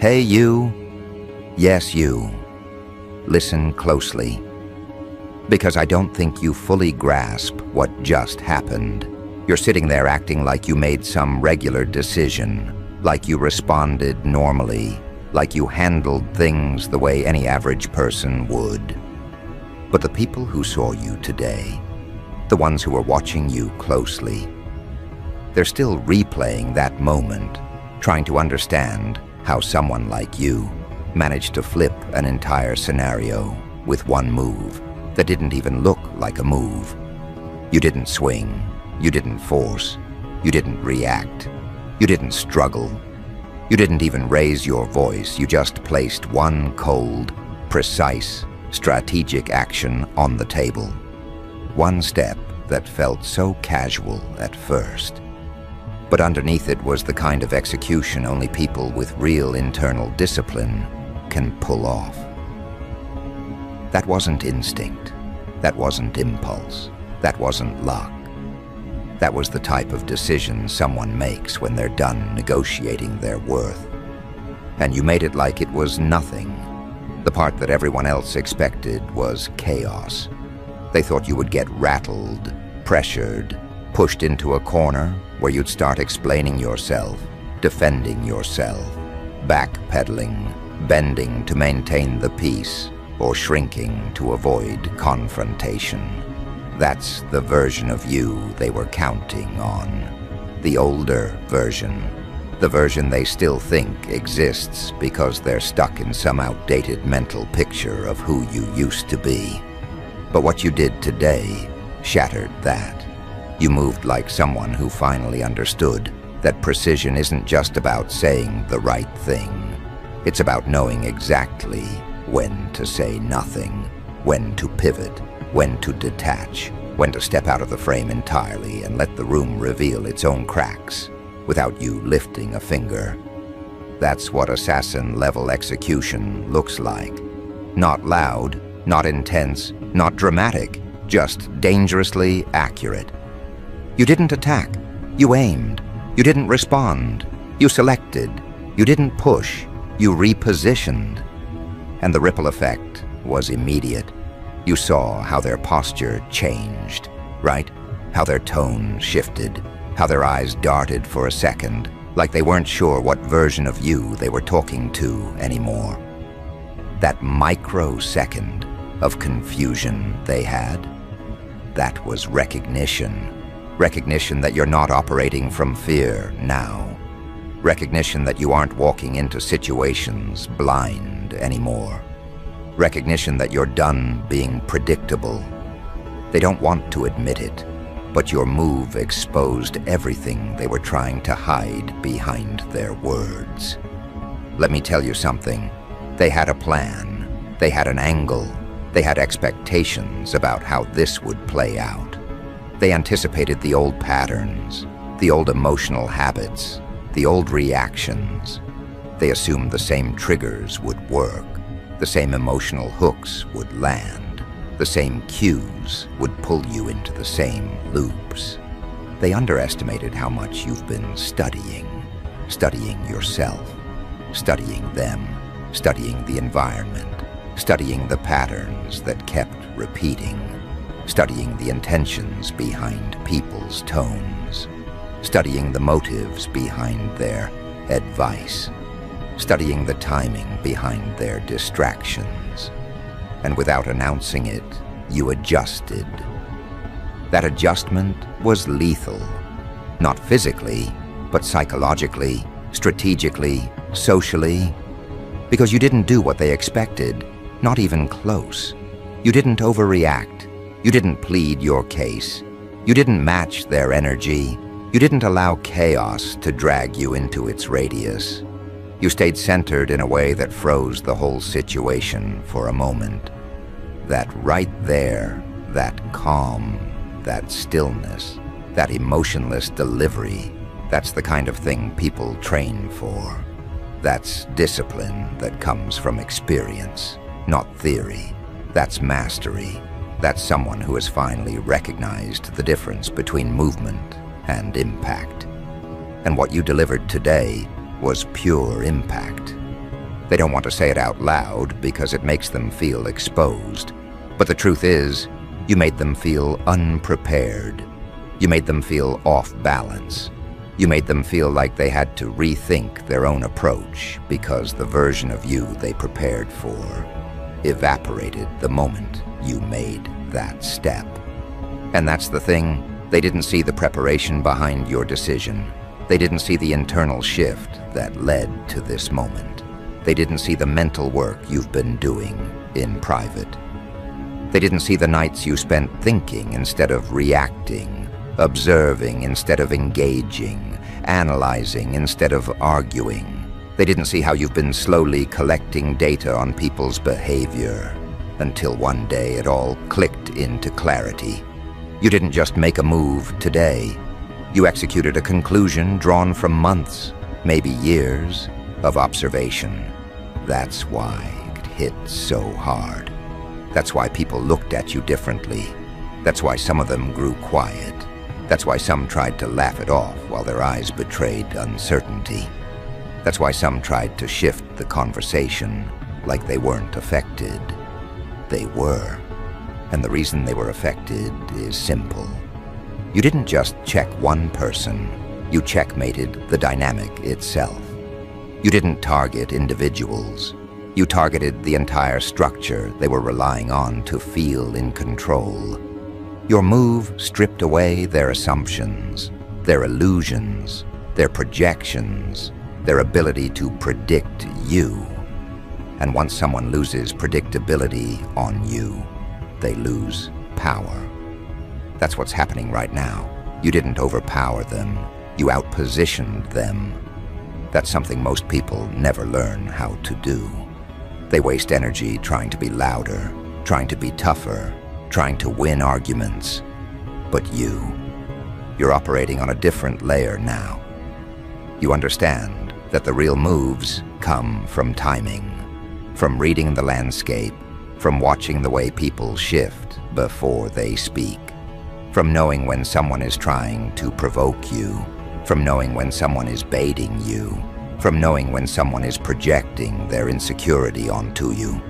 Hey you, yes you, listen closely, because I don't think you fully grasp what just happened. You're sitting there acting like you made some regular decision, like you responded normally, like you handled things the way any average person would. But the people who saw you today, the ones who were watching you closely, they're still replaying that moment, trying to understand how someone like you managed to flip an entire scenario with one move that didn't even look like a move. You didn't swing, you didn't force, you didn't react, you didn't struggle, you didn't even raise your voice. You just placed one cold, precise, strategic action on the table. One step that felt so casual at first, but underneath it was the kind of execution only people with real internal discipline can pull off. That wasn't instinct, that wasn't impulse, that wasn't luck. That was the type of decision someone makes when they're done negotiating their worth. And you made it like it was nothing. The part that everyone else expected was chaos. They thought you would get rattled, pressured, pushed into a corner where you'd start explaining yourself, defending yourself, backpedaling, bending to maintain the peace, or shrinking to avoid confrontation. That's the version of you they were counting on. The older version. The version they still think exists because they're stuck in some outdated mental picture of who you used to be. But what you did today shattered that. You moved like someone who finally understood that precision isn't just about saying the right thing. It's about knowing exactly when to say nothing, when to pivot, when to detach, when to step out of the frame entirely and let the room reveal its own cracks without you lifting a finger. That's what assassin-level execution looks like. Not loud, not intense, not dramatic, just dangerously accurate. You didn't attack, you aimed. You didn't respond, you selected. You didn't push, you repositioned. And the ripple effect was immediate. You saw how their posture changed, right? How their tone shifted, how their eyes darted for a second, like they weren't sure what version of you they were talking to anymore. That microsecond of confusion they had, that was recognition. Recognition that you're not operating from fear now. Recognition that you aren't walking into situations blind anymore. Recognition that you're done being predictable. They don't want to admit it, but your move exposed everything they were trying to hide behind their words. Let me tell you something. They had a plan. They had an angle. They had expectations about how this would play out. They anticipated the old patterns, the old emotional habits, the old reactions. They assumed the same triggers would work. The same emotional hooks would land. The same cues would pull you into the same loops. They underestimated how much you've been studying yourself, studying them, studying the environment, studying the patterns that kept repeating, studying the intentions behind people's tones, studying the motives behind their advice, studying the timing behind their distractions. And without announcing it, you adjusted. That adjustment was lethal, not physically, but psychologically, strategically, socially, because you didn't do what they expected, not even close. You didn't overreact. You didn't plead your case. You didn't match their energy. You didn't allow chaos to drag you into its radius. You stayed centered in a way that froze the whole situation for a moment. That right there, that calm, that stillness, that emotionless delivery, that's the kind of thing people train for. That's discipline that comes from experience, not theory. That's mastery. That's someone who has finally recognized the difference between movement and impact. And what you delivered today was pure impact. They don't want to say it out loud because it makes them feel exposed. But the truth is, you made them feel unprepared. You made them feel off balance. You made them feel like they had to rethink their own approach because the version of you they prepared for evaporated the moment you made that step. And that's the thing, they didn't see the preparation behind your decision. They didn't see the internal shift that led to this moment. They didn't see the mental work you've been doing in private. They didn't see the nights you spent thinking instead of reacting, observing instead of engaging, analyzing instead of arguing. They didn't see how you've been slowly collecting data on people's behavior until one day it all clicked into clarity. You didn't just make a move today. You executed a conclusion drawn from months, maybe years, of observation. That's why it hit so hard. That's why people looked at you differently. That's why some of them grew quiet. That's why some tried to laugh it off while their eyes betrayed uncertainty. That's why some tried to shift the conversation like they weren't affected. They were. And the reason they were affected is simple. You didn't just check one person. You checkmated the dynamic itself. You didn't target individuals. You targeted the entire structure they were relying on to feel in control. Your move stripped away their assumptions, their illusions, their projections, their ability to predict you. And once someone loses predictability on you, they lose power. That's what's happening right now. You didn't overpower them. You outpositioned them. That's something most people never learn how to do. They waste energy trying to be louder, trying to be tougher, trying to win arguments. But you're operating on a different layer now. You understand that the real moves come from timing, from reading the landscape, from watching the way people shift before they speak, from knowing when someone is trying to provoke you, from knowing when someone is baiting you, from knowing when someone is projecting their insecurity onto you,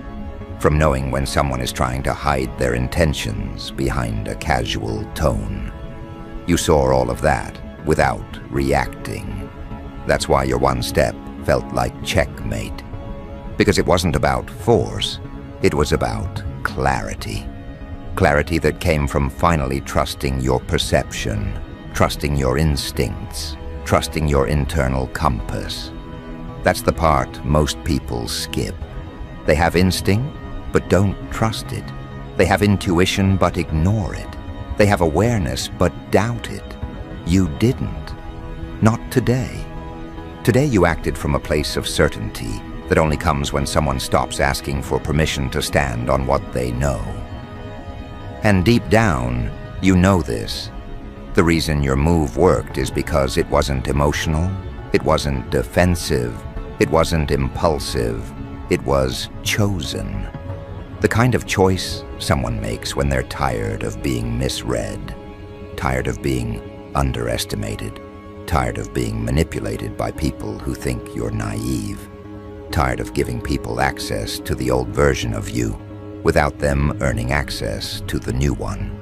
from knowing when someone is trying to hide their intentions behind a casual tone. You saw all of that without reacting. That's why your one step felt like checkmate. Because it wasn't about force, it was about clarity. Clarity that came from finally trusting your perception, trusting your instincts, trusting your internal compass. That's the part most people skip. They have instinct, but don't trust it. They have intuition, but ignore it. They have awareness, but doubt it. You didn't. Not today. Today you acted from a place of certainty that only comes when someone stops asking for permission to stand on what they know. And deep down, you know this. The reason your move worked is because it wasn't emotional, it wasn't defensive, it wasn't impulsive, it was chosen. The kind of choice someone makes when they're tired of being misread, tired of being underestimated, tired of being manipulated by people who think you're naive, tired of giving people access to the old version of you without them earning access to the new one.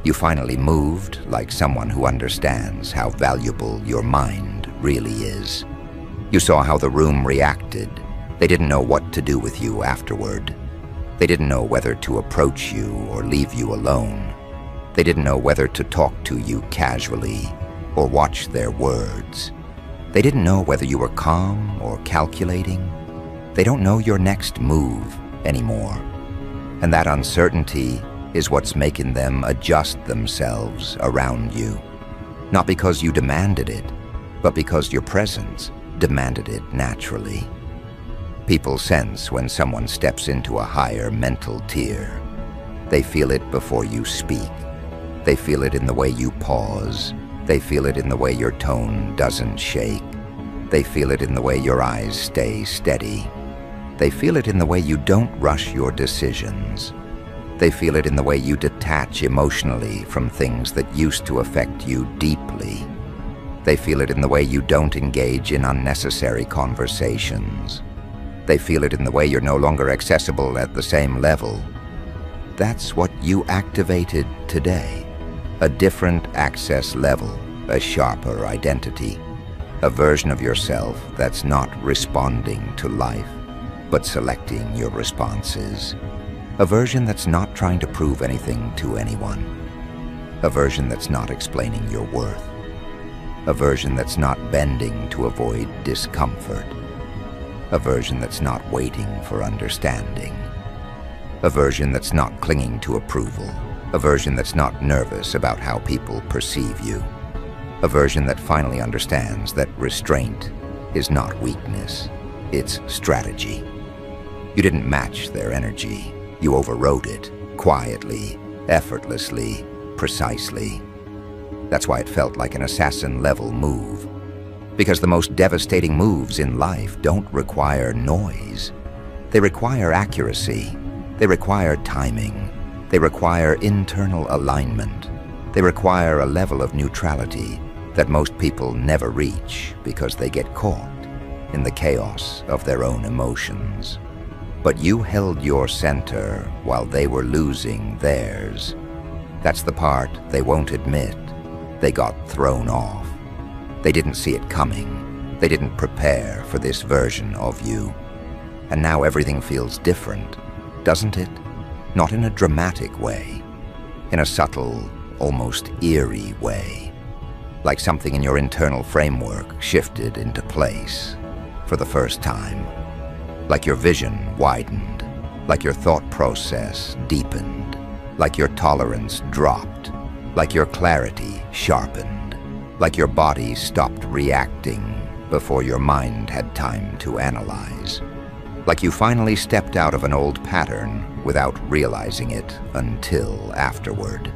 You finally moved like someone who understands how valuable your mind really is. You saw how the room reacted. They didn't know what to do with you afterward. They didn't know whether to approach you or leave you alone. They didn't know whether to talk to you casually or watch their words. They didn't know whether you were calm or calculating. They don't know your next move anymore. And that uncertainty is what's making them adjust themselves around you. Not because you demanded it, but because your presence demanded it naturally. People sense when someone steps into a higher mental tier. They feel it before you speak. They feel it in the way you pause. They feel it in the way your tone doesn't shake. They feel it in the way your eyes stay steady. They feel it in the way you don't rush your decisions. They feel it in the way you detach emotionally from things that used to affect you deeply. They feel it in the way you don't engage in unnecessary conversations. They feel it in the way you're no longer accessible at the same level. That's what you activated today. A different access level, a sharper identity. A version of yourself that's not responding to life, but selecting your responses. A version that's not trying to prove anything to anyone. A version that's not explaining your worth. A version that's not bending to avoid discomfort. A version that's not waiting for understanding. A version that's not clinging to approval. A version that's not nervous about how people perceive you. A version that finally understands that restraint is not weakness, it's strategy. You didn't match their energy. You overrode it, quietly, effortlessly, precisely. That's why it felt like an assassin-level move. Because the most devastating moves in life don't require noise. They require accuracy. They require timing. They require internal alignment. They require a level of neutrality that most people never reach because they get caught in the chaos of their own emotions. But you held your center while they were losing theirs. That's the part they won't admit. They got thrown off. They didn't see it coming. They didn't prepare for this version of you. And now everything feels different, doesn't it? Not in a dramatic way, in a subtle, almost eerie way. Like something in your internal framework shifted into place for the first time. Like your vision widened, like your thought process deepened, like your tolerance dropped, like your clarity sharpened, like your body stopped reacting before your mind had time to analyze. Like you finally stepped out of an old pattern without realizing it until afterward.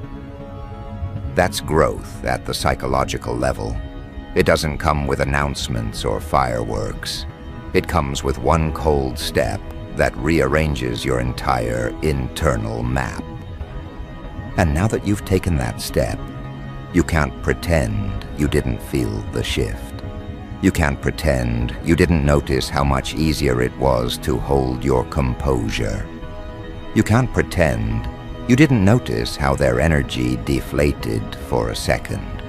That's growth at the psychological level. It doesn't come with announcements or fireworks. It comes with one cold step that rearranges your entire internal map. And now that you've taken that step, you can't pretend you didn't feel the shift. You can't pretend you didn't notice how much easier it was to hold your composure. You can't pretend you didn't notice how their energy deflated for a second.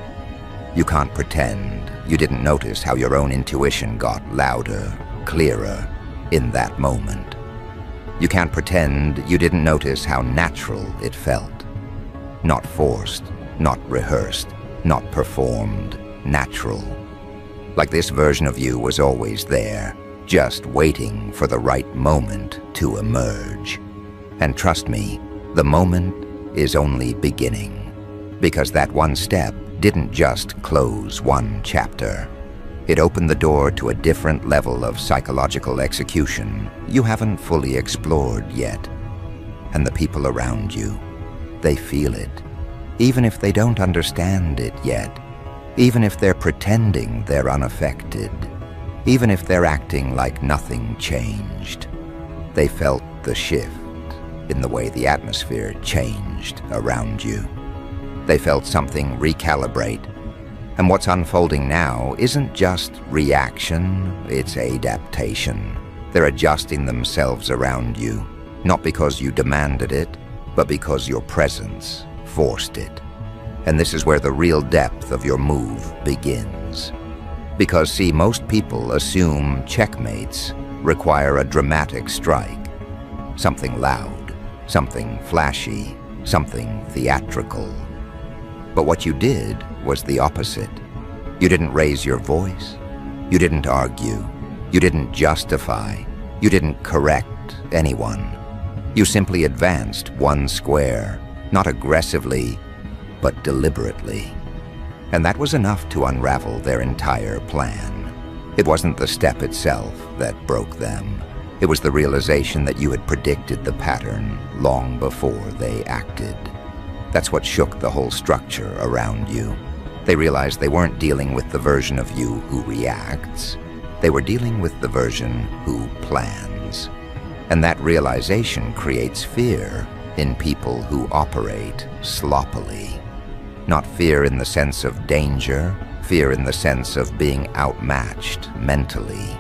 You can't pretend you didn't notice how your own intuition got louder, clearer in that moment. You can't pretend you didn't notice how natural it felt. Not forced, not rehearsed, not performed, natural. Like this version of you was always there, just waiting for the right moment to emerge. And trust me, the moment is only beginning, because that one step didn't just close one chapter. It opened the door to a different level of psychological execution you haven't fully explored yet. And the people around you, they feel it, even if they don't understand it yet, even if they're pretending they're unaffected, even if they're acting like nothing changed. They felt the shift in the way the atmosphere changed around you. They felt something recalibrate. And what's unfolding now isn't just reaction, it's adaptation. They're adjusting themselves around you, not because you demanded it, but because your presence forced it. And this is where the real depth of your move begins. Because, see, most people assume checkmates require a dramatic strike. Something loud, something flashy, something theatrical. But what you did was the opposite. You didn't raise your voice. You didn't argue. You didn't justify. You didn't correct anyone. You simply advanced one square, not aggressively, but deliberately. And that was enough to unravel their entire plan. It wasn't the step itself that broke them. It was the realization that you had predicted the pattern long before they acted. That's what shook the whole structure around you. They realized they weren't dealing with the version of you who reacts. They were dealing with the version who plans. And that realization creates fear in people who operate sloppily. Not fear in the sense of danger, fear in the sense of being outmatched mentally.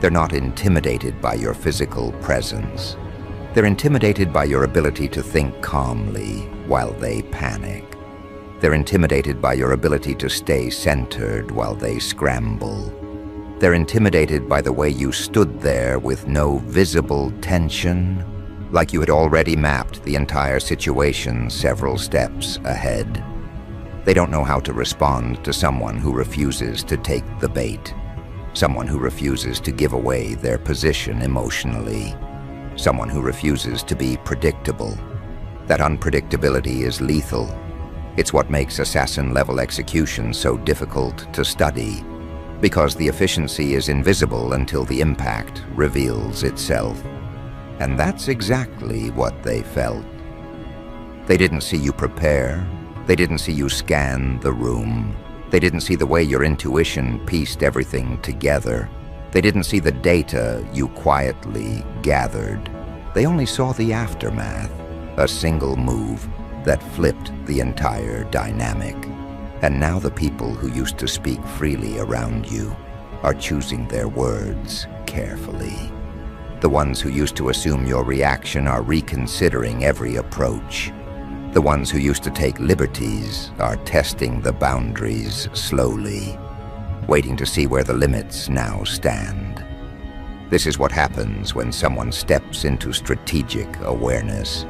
They're not intimidated by your physical presence. They're intimidated by your ability to think calmly while they panic. They're intimidated by your ability to stay centered while they scramble. They're intimidated by the way you stood there with no visible tension, like you had already mapped the entire situation several steps ahead. They don't know how to respond to someone who refuses to take the bait, someone who refuses to give away their position emotionally, someone who refuses to be predictable. That unpredictability is lethal. It's what makes assassin-level execution so difficult to study, because the efficiency is invisible until the impact reveals itself. And that's exactly what they felt. They didn't see you prepare. They didn't see you scan the room. They didn't see the way your intuition pieced everything together. They didn't see the data you quietly gathered. They only saw the aftermath, a single move that flipped the entire dynamic. And now the people who used to speak freely around you are choosing their words carefully. The ones who used to assume your reaction are reconsidering every approach. The ones who used to take liberties are testing the boundaries slowly, waiting to see where the limits now stand. This is what happens when someone steps into strategic awareness.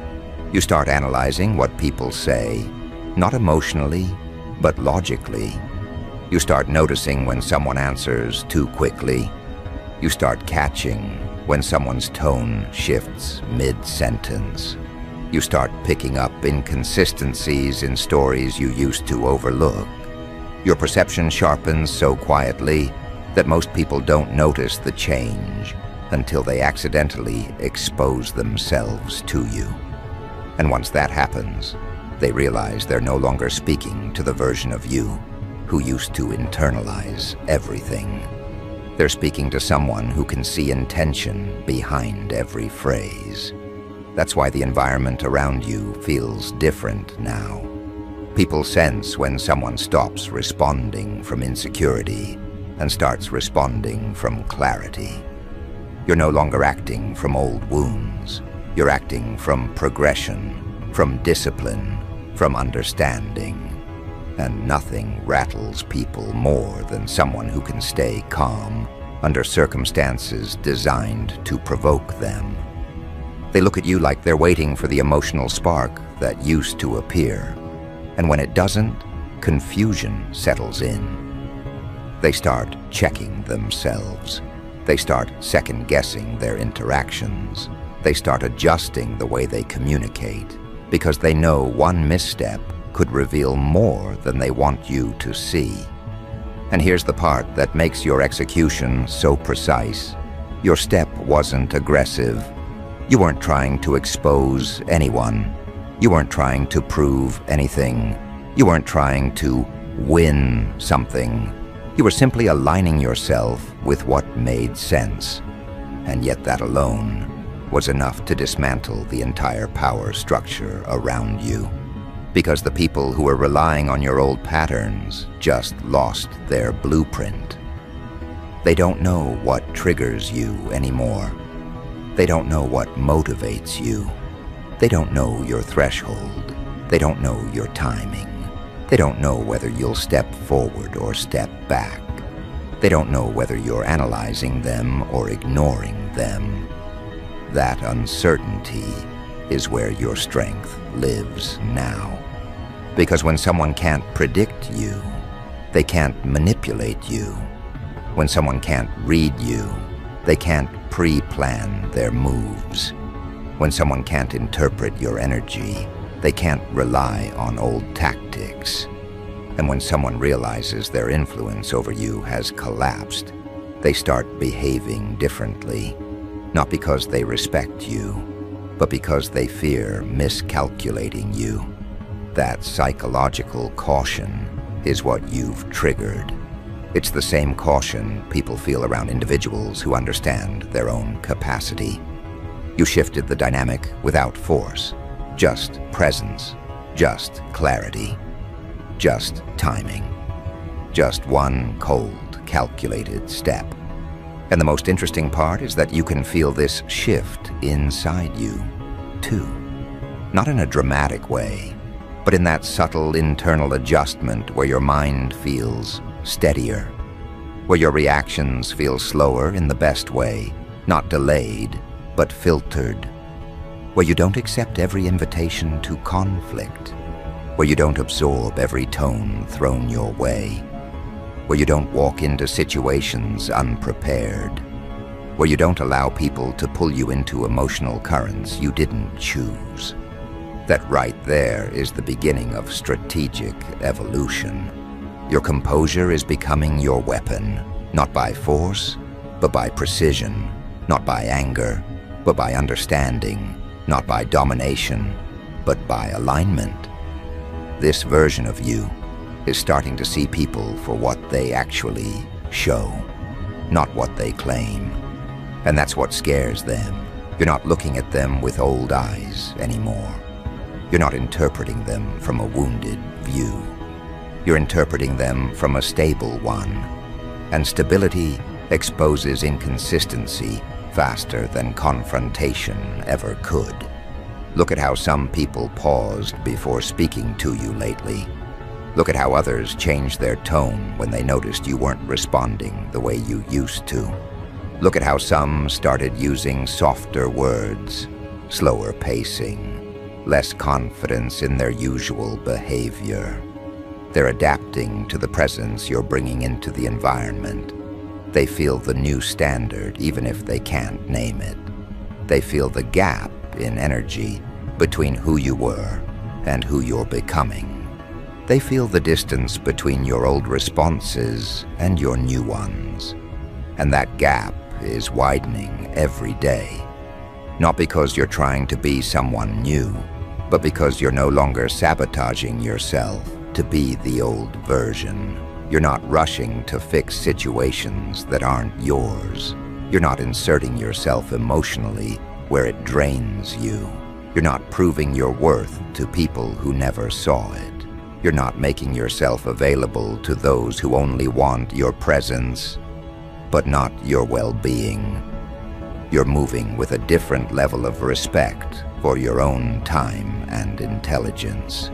You start analyzing what people say, not emotionally, but logically. You start noticing when someone answers too quickly. You start catching when someone's tone shifts mid-sentence. You start picking up inconsistencies in stories you used to overlook. Your perception sharpens so quietly that most people don't notice the change until they accidentally expose themselves to you. And once that happens, they realize they're no longer speaking to the version of you who used to internalize everything. They're speaking to someone who can see intention behind every phrase. That's why the environment around you feels different now. People sense when someone stops responding from insecurity and starts responding from clarity. You're no longer acting from old wounds. You're acting from progression, from discipline, from understanding. And nothing rattles people more than someone who can stay calm under circumstances designed to provoke them. They look at you like they're waiting for the emotional spark that used to appear. And when it doesn't, confusion settles in. They start checking themselves. They start second-guessing their interactions. They start adjusting the way they communicate, because they know one misstep could reveal more than they want you to see. And here's the part that makes your execution so precise. Your step wasn't aggressive. You weren't trying to expose anyone. You weren't trying to prove anything. You weren't trying to win something. You were simply aligning yourself with what made sense. And yet that alone was enough to dismantle the entire power structure around you. Because the people who were relying on your old patterns just lost their blueprint. They don't know what triggers you anymore. They don't know what motivates you. They don't know your threshold. They don't know your timing. They don't know whether you'll step forward or step back. They don't know whether you're analyzing them or ignoring them. That uncertainty is where your strength lives now. Because when someone can't predict you, they can't manipulate you. When someone can't read you, they can't pre-plan their moves. When someone can't interpret your energy, they can't rely on old tactics. And when someone realizes their influence over you has collapsed, they start behaving differently. Not because they respect you, but because they fear miscalculating you. That psychological caution is what you've triggered. It's the same caution people feel around individuals who understand their own capacity. You shifted the dynamic without force, just presence, just clarity, just timing, just one cold, calculated step. And the most interesting part is that you can feel this shift inside you, too. Not in a dramatic way, but in that subtle internal adjustment where your mind feels steadier, where your reactions feel slower in the best way, not delayed, but filtered, where you don't accept every invitation to conflict, where you don't absorb every tone thrown your way, where you don't walk into situations unprepared, where you don't allow people to pull you into emotional currents you didn't choose. That right there is the beginning of strategic evolution. Your composure is becoming your weapon, not by force, but by precision, not by anger, but by understanding, not by domination, but by alignment. This version of you is starting to see people for what they actually show, not what they claim. And that's what scares them. You're not looking at them with old eyes anymore. You're not interpreting them from a wounded view. You're interpreting them from a stable one. And stability exposes inconsistency faster than confrontation ever could. Look at how some people paused before speaking to you lately. Look at how others changed their tone when they noticed you weren't responding the way you used to. Look at how some started using softer words, slower pacing, less confidence in their usual behavior. They're adapting to the presence you're bringing into the environment. They feel the new standard even if they can't name it. They feel the gap in energy between who you were and who you're becoming. They feel the distance between your old responses and your new ones. And that gap is widening every day. Not because you're trying to be someone new, but because you're no longer sabotaging yourself to be the old version. You're not rushing to fix situations that aren't yours. You're not inserting yourself emotionally where it drains you. You're not proving your worth to people who never saw it. You're not making yourself available to those who only want your presence, but not your well-being. You're moving with a different level of respect for your own time and intelligence.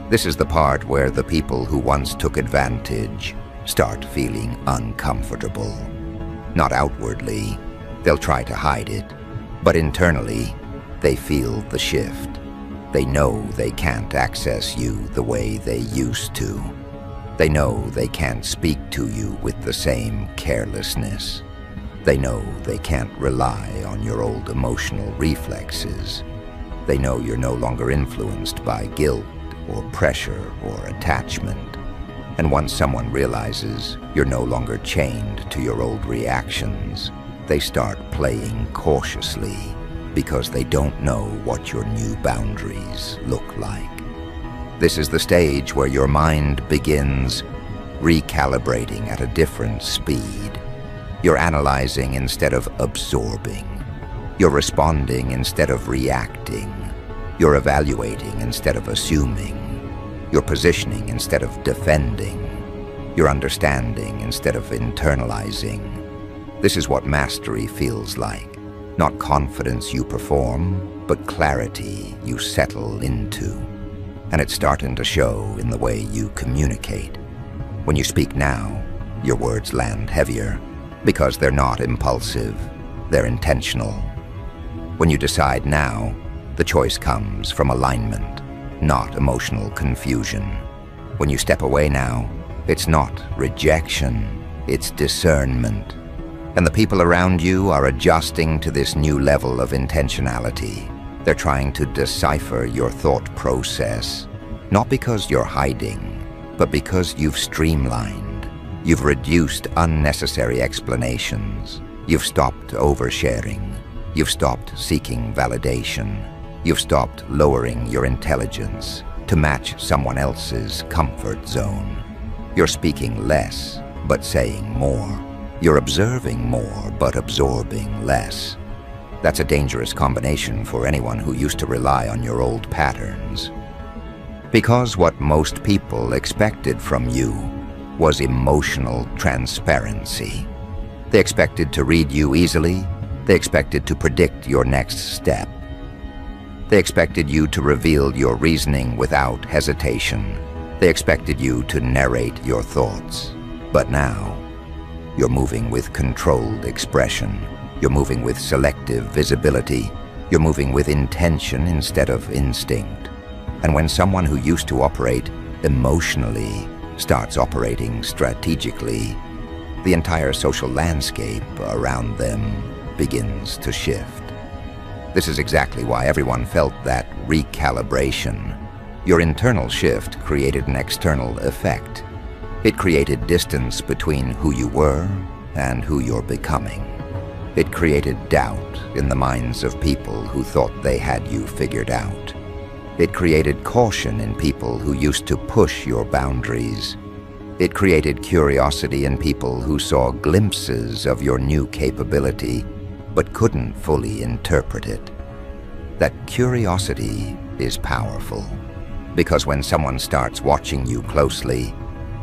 This is the part where the people who once took advantage start feeling uncomfortable. Not outwardly, they'll try to hide it, but internally, they feel the shift. They know they can't access you the way they used to. They know they can't speak to you with the same carelessness. They know they can't rely on your old emotional reflexes. They know you're no longer influenced by guilt or pressure or attachment. And once someone realizes you're no longer chained to your old reactions, they start playing cautiously because they don't know what your new boundaries look like. This is the stage where your mind begins recalibrating at a different speed. You're analyzing instead of absorbing. You're responding instead of reacting. You're evaluating instead of assuming. You're positioning instead of defending. You're understanding instead of internalizing. This is what mastery feels like. Not confidence you perform, but clarity you settle into. And it's starting to show in the way you communicate. When you speak now, your words land heavier because they're not impulsive, they're intentional. When you decide now, the choice comes from alignment, not emotional confusion. When you step away now, it's not rejection, it's discernment. And the people around you are adjusting to this new level of intentionality. They're trying to decipher your thought process, not because you're hiding, but because you've streamlined. You've reduced unnecessary explanations. You've stopped oversharing. You've stopped seeking validation. You've stopped lowering your intelligence to match someone else's comfort zone. You're speaking less, but saying more. You're observing more, but absorbing less. That's a dangerous combination for anyone who used to rely on your old patterns. Because what most people expected from you was emotional transparency. They expected to read you easily. They expected to predict your next step. They expected you to reveal your reasoning without hesitation. They expected you to narrate your thoughts. But now, you're moving with controlled expression. You're moving with selective visibility. You're moving with intention instead of instinct. And when someone who used to operate emotionally starts operating strategically, the entire social landscape around them begins to shift. This is exactly why everyone felt that recalibration. Your internal shift created an external effect. It created distance between who you were and who you're becoming. It created doubt in the minds of people who thought they had you figured out. It created caution in people who used to push your boundaries. It created curiosity in people who saw glimpses of your new capability but couldn't fully interpret it. That curiosity is powerful, because when someone starts watching you closely,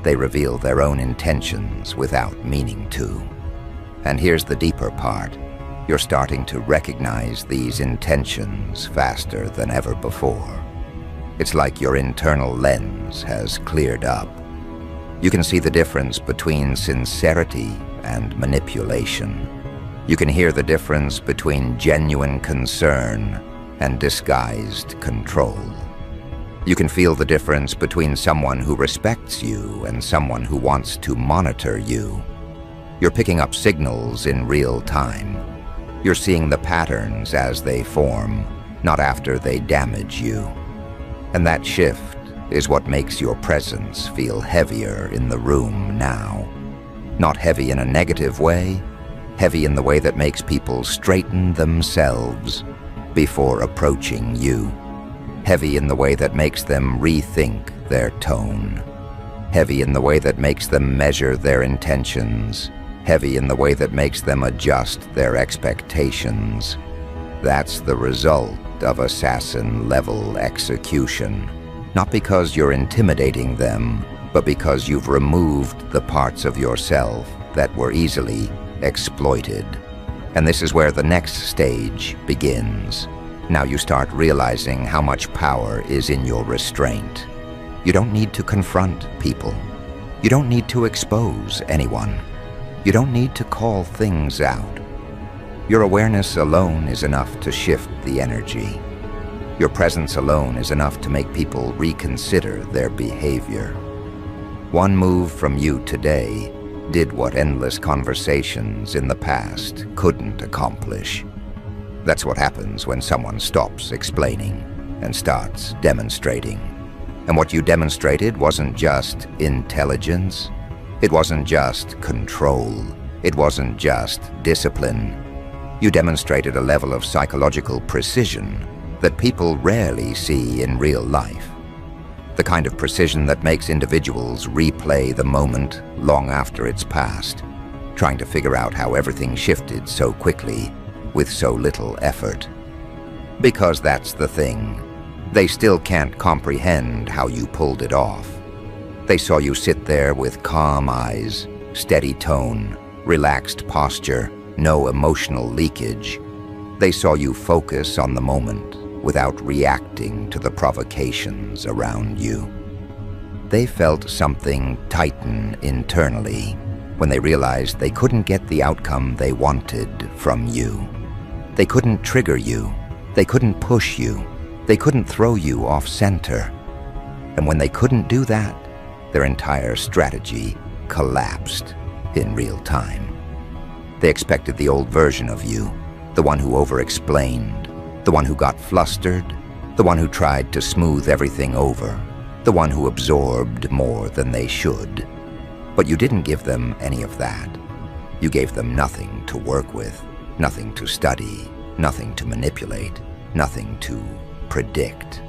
they reveal their own intentions without meaning to. And here's the deeper part. You're starting to recognize these intentions faster than ever before. It's like your internal lens has cleared up. You can see the difference between sincerity and manipulation. You can hear the difference between genuine concern and disguised control. You can feel the difference between someone who respects you and someone who wants to monitor you. You're picking up signals in real time. You're seeing the patterns as they form, not after they damage you. And that shift is what makes your presence feel heavier in the room now. Not heavy in a negative way, heavy in the way that makes people straighten themselves before approaching you. Heavy in the way that makes them rethink their tone. Heavy in the way that makes them measure their intentions. Heavy in the way that makes them adjust their expectations. That's the result of assassin-level execution. Not because you're intimidating them, but because you've removed the parts of yourself that were easily exploited. And this is where the next stage begins. Now you start realizing how much power is in your restraint. You don't need to confront people. You don't need to expose anyone. You don't need to call things out. Your awareness alone is enough to shift the energy. Your presence alone is enough to make people reconsider their behavior. One move from you today did what endless conversations in the past couldn't accomplish. That's what happens when someone stops explaining and starts demonstrating. And what you demonstrated wasn't just intelligence. It wasn't just control. It wasn't just discipline. You demonstrated a level of psychological precision that people rarely see in real life. The kind of precision that makes individuals replay the moment long after it's passed, trying to figure out how everything shifted so quickly with so little effort. Because that's the thing. They still can't comprehend how you pulled it off. They saw you sit there with calm eyes, steady tone, relaxed posture, no emotional leakage. They saw you focus on the moment without reacting to the provocations around you. They felt something tighten internally when they realized they couldn't get the outcome they wanted from you. They couldn't trigger you. They couldn't push you. They couldn't throw you off center. And when they couldn't do that, their entire strategy collapsed in real time. They expected the old version of you, the one who over-explained, the one who got flustered, the one who tried to smooth everything over, the one who absorbed more than they should. But you didn't give them any of that. You gave them nothing to work with, nothing to study, nothing to manipulate, nothing to predict.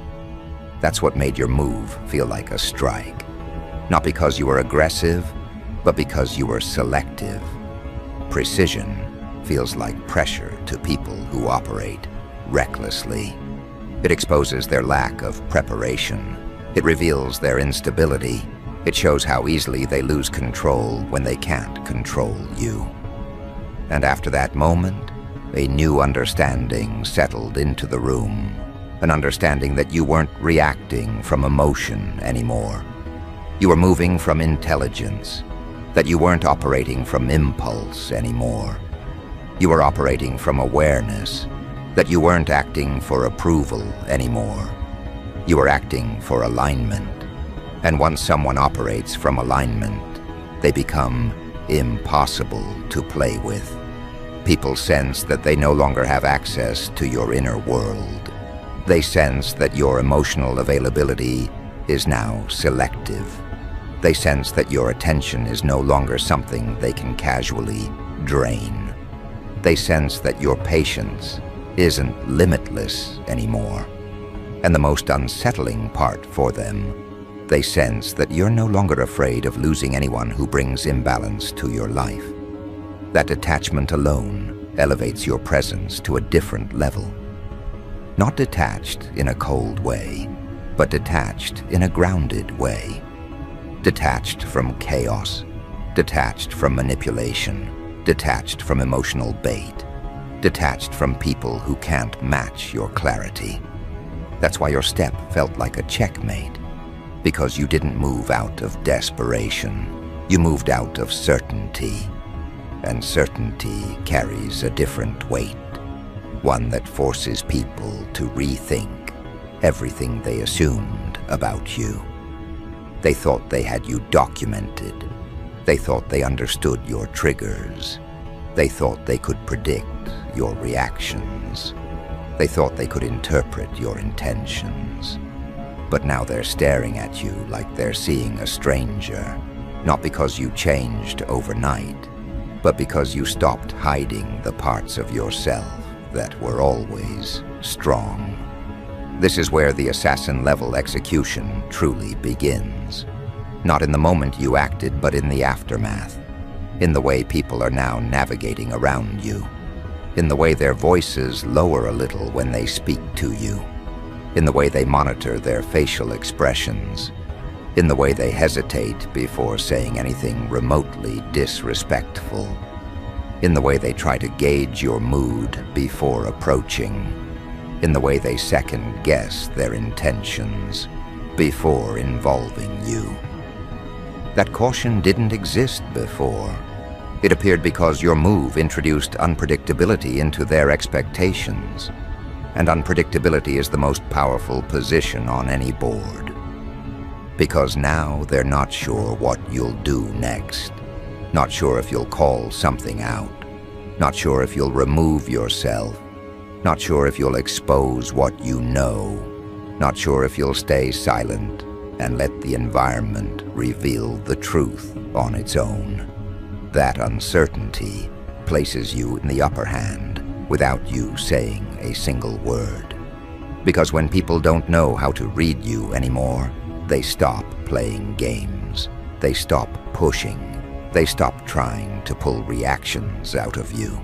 That's what made your move feel like a strike. Not because you were aggressive, but because you were selective. Precision feels like pressure to people who operate recklessly. It exposes their lack of preparation. It reveals their instability. It shows how easily they lose control when they can't control you. And after that moment, a new understanding settled into the room. An understanding that you weren't reacting from emotion anymore. You were moving from intelligence. That you weren't operating from impulse anymore. You were operating from awareness. That you weren't acting for approval anymore. You were acting for alignment. And once someone operates from alignment, they become impossible to play with. People sense that they no longer have access to your inner world. They sense that your emotional availability is now selective. They sense that your attention is no longer something they can casually drain. They sense that your patience isn't limitless anymore. And the most unsettling part for them, they sense that you're no longer afraid of losing anyone who brings imbalance to your life. That detachment alone elevates your presence to a different level. Not detached in a cold way, but detached in a grounded way. Detached from chaos, detached from manipulation, detached from emotional bait, detached from people who can't match your clarity. That's why your step felt like a checkmate, because you didn't move out of desperation, you moved out of certainty. And certainty carries a different weight, one that forces people to rethink everything they assumed about you. They thought they had you documented. They thought they understood your triggers. They thought they could predict your reactions. They thought they could interpret your intentions. But now they're staring at you like they're seeing a stranger, not because you changed overnight, but because you stopped hiding the parts of yourself that were always strong. This is where the assassin-level execution truly begins. Not in the moment you acted, but in the aftermath. In the way people are now navigating around you. In the way their voices lower a little when they speak to you. In the way they monitor their facial expressions. In the way they hesitate before saying anything remotely disrespectful. In the way they try to gauge your mood before approaching. In the way they second-guess their intentions before involving you. That caution didn't exist before. It appeared because your move introduced unpredictability into their expectations. And unpredictability is the most powerful position on any board. Because now they're not sure what you'll do next. Not sure if you'll call something out. Not sure if you'll remove yourself. Not sure if you'll expose what you know. Not sure if you'll stay silent and let the environment reveal the truth on its own. That uncertainty places you in the upper hand without you saying a single word. Because when people don't know how to read you anymore, they stop playing games. They stop pushing. They stop trying to pull reactions out of you.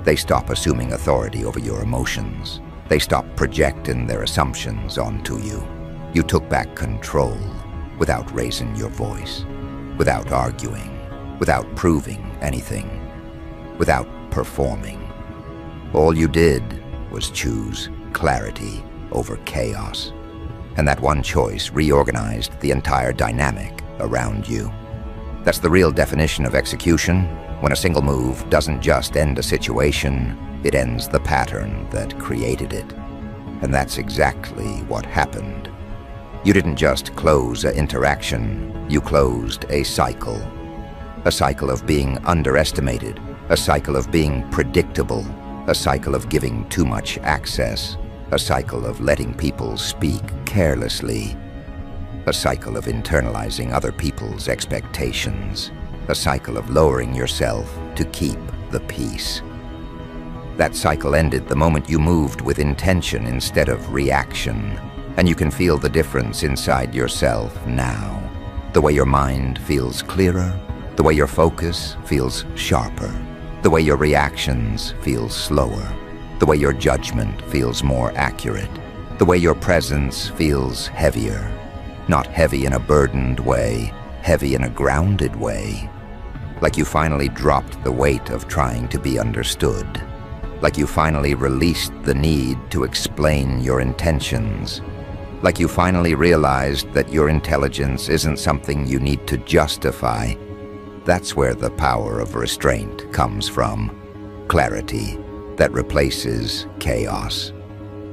They stop assuming authority over your emotions. They stop projecting their assumptions onto you. You took back control without raising your voice, without arguing, without proving anything, without performing. All you did was choose clarity over chaos. And that one choice reorganized the entire dynamic around you. That's the real definition of execution. When a single move doesn't just end a situation, it ends the pattern that created it. And that's exactly what happened. You didn't just close an interaction, you closed a cycle. A cycle of being underestimated, a cycle of being predictable, a cycle of giving too much access, a cycle of letting people speak carelessly, a cycle of internalizing other people's expectations, a cycle of lowering yourself to keep the peace. That cycle ended the moment you moved with intention instead of reaction, and you can feel the difference inside yourself now. The way your mind feels clearer, the way your focus feels sharper, the way your reactions feel slower, the way your judgment feels more accurate, the way your presence feels heavier. Not heavy in a burdened way, heavy in a grounded way. Like you finally dropped the weight of trying to be understood. Like you finally released the need to explain your intentions. Like you finally realized that your intelligence isn't something you need to justify. That's where the power of restraint comes from. Clarity that replaces chaos.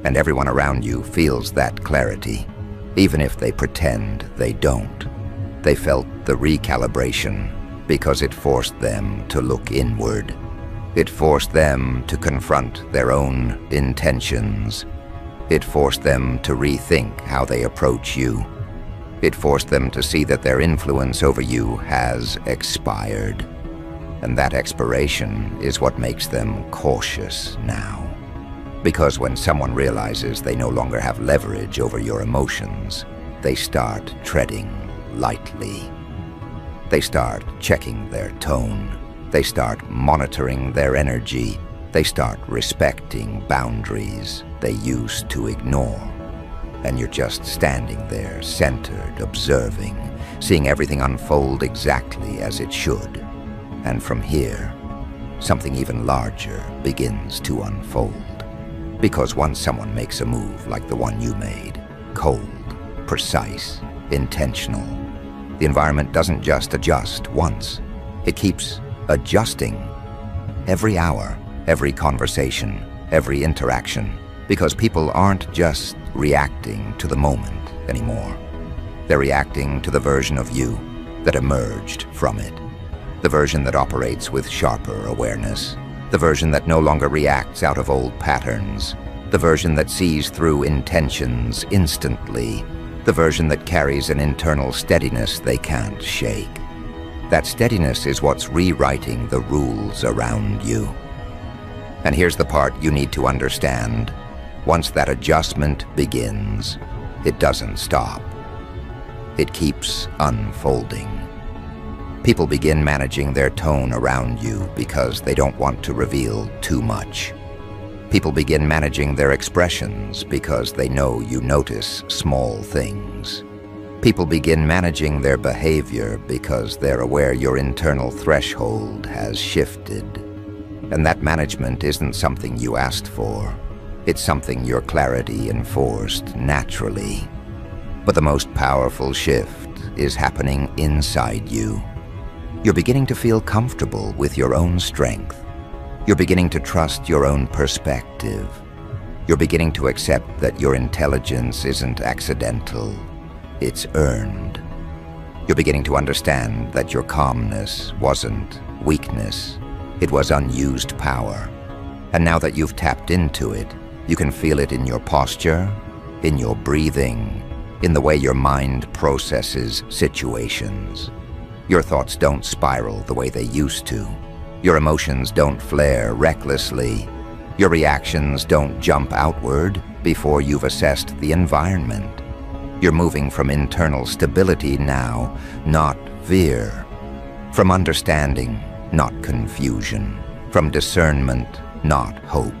And everyone around you feels that clarity, even if they pretend they don't. They felt the recalibration because it forced them to look inward. It forced them to confront their own intentions. It forced them to rethink how they approach you. It forced them to see that their influence over you has expired. And that expiration is what makes them cautious now. Because when someone realizes they no longer have leverage over your emotions, they start treading lightly. They start checking their tone. They start monitoring their energy. They start respecting boundaries they used to ignore. And you're just standing there, centered, observing, seeing everything unfold exactly as it should. And from here, something even larger begins to unfold. Because once someone makes a move like the one you made, cold, precise, intentional, the environment doesn't just adjust once. It keeps adjusting every hour, every conversation, every interaction, because people aren't just reacting to the moment anymore. They're reacting to the version of you that emerged from it, the version that operates with sharper awareness, the version that no longer reacts out of old patterns, the version that sees through intentions instantly, the version that carries an internal steadiness they can't shake. That steadiness is what's rewriting the rules around you. And here's the part you need to understand. Once that adjustment begins, it doesn't stop. It keeps unfolding. People begin managing their tone around you because they don't want to reveal too much. People begin managing their expressions because they know you notice small things. People begin managing their behavior because they're aware your internal threshold has shifted. And that management isn't something you asked for. It's something your clarity enforced naturally. But the most powerful shift is happening inside you. You're beginning to feel comfortable with your own strength. You're beginning to trust your own perspective. You're beginning to accept that your intelligence isn't accidental. It's earned. You're beginning to understand that your calmness wasn't weakness. It was unused power. And now that you've tapped into it, you can feel it in your posture, in your breathing, in the way your mind processes situations. Your thoughts don't spiral the way they used to. Your emotions don't flare recklessly. Your reactions don't jump outward before you've assessed the environment. You're moving from internal stability now, not fear. From understanding, not confusion. From discernment, not hope.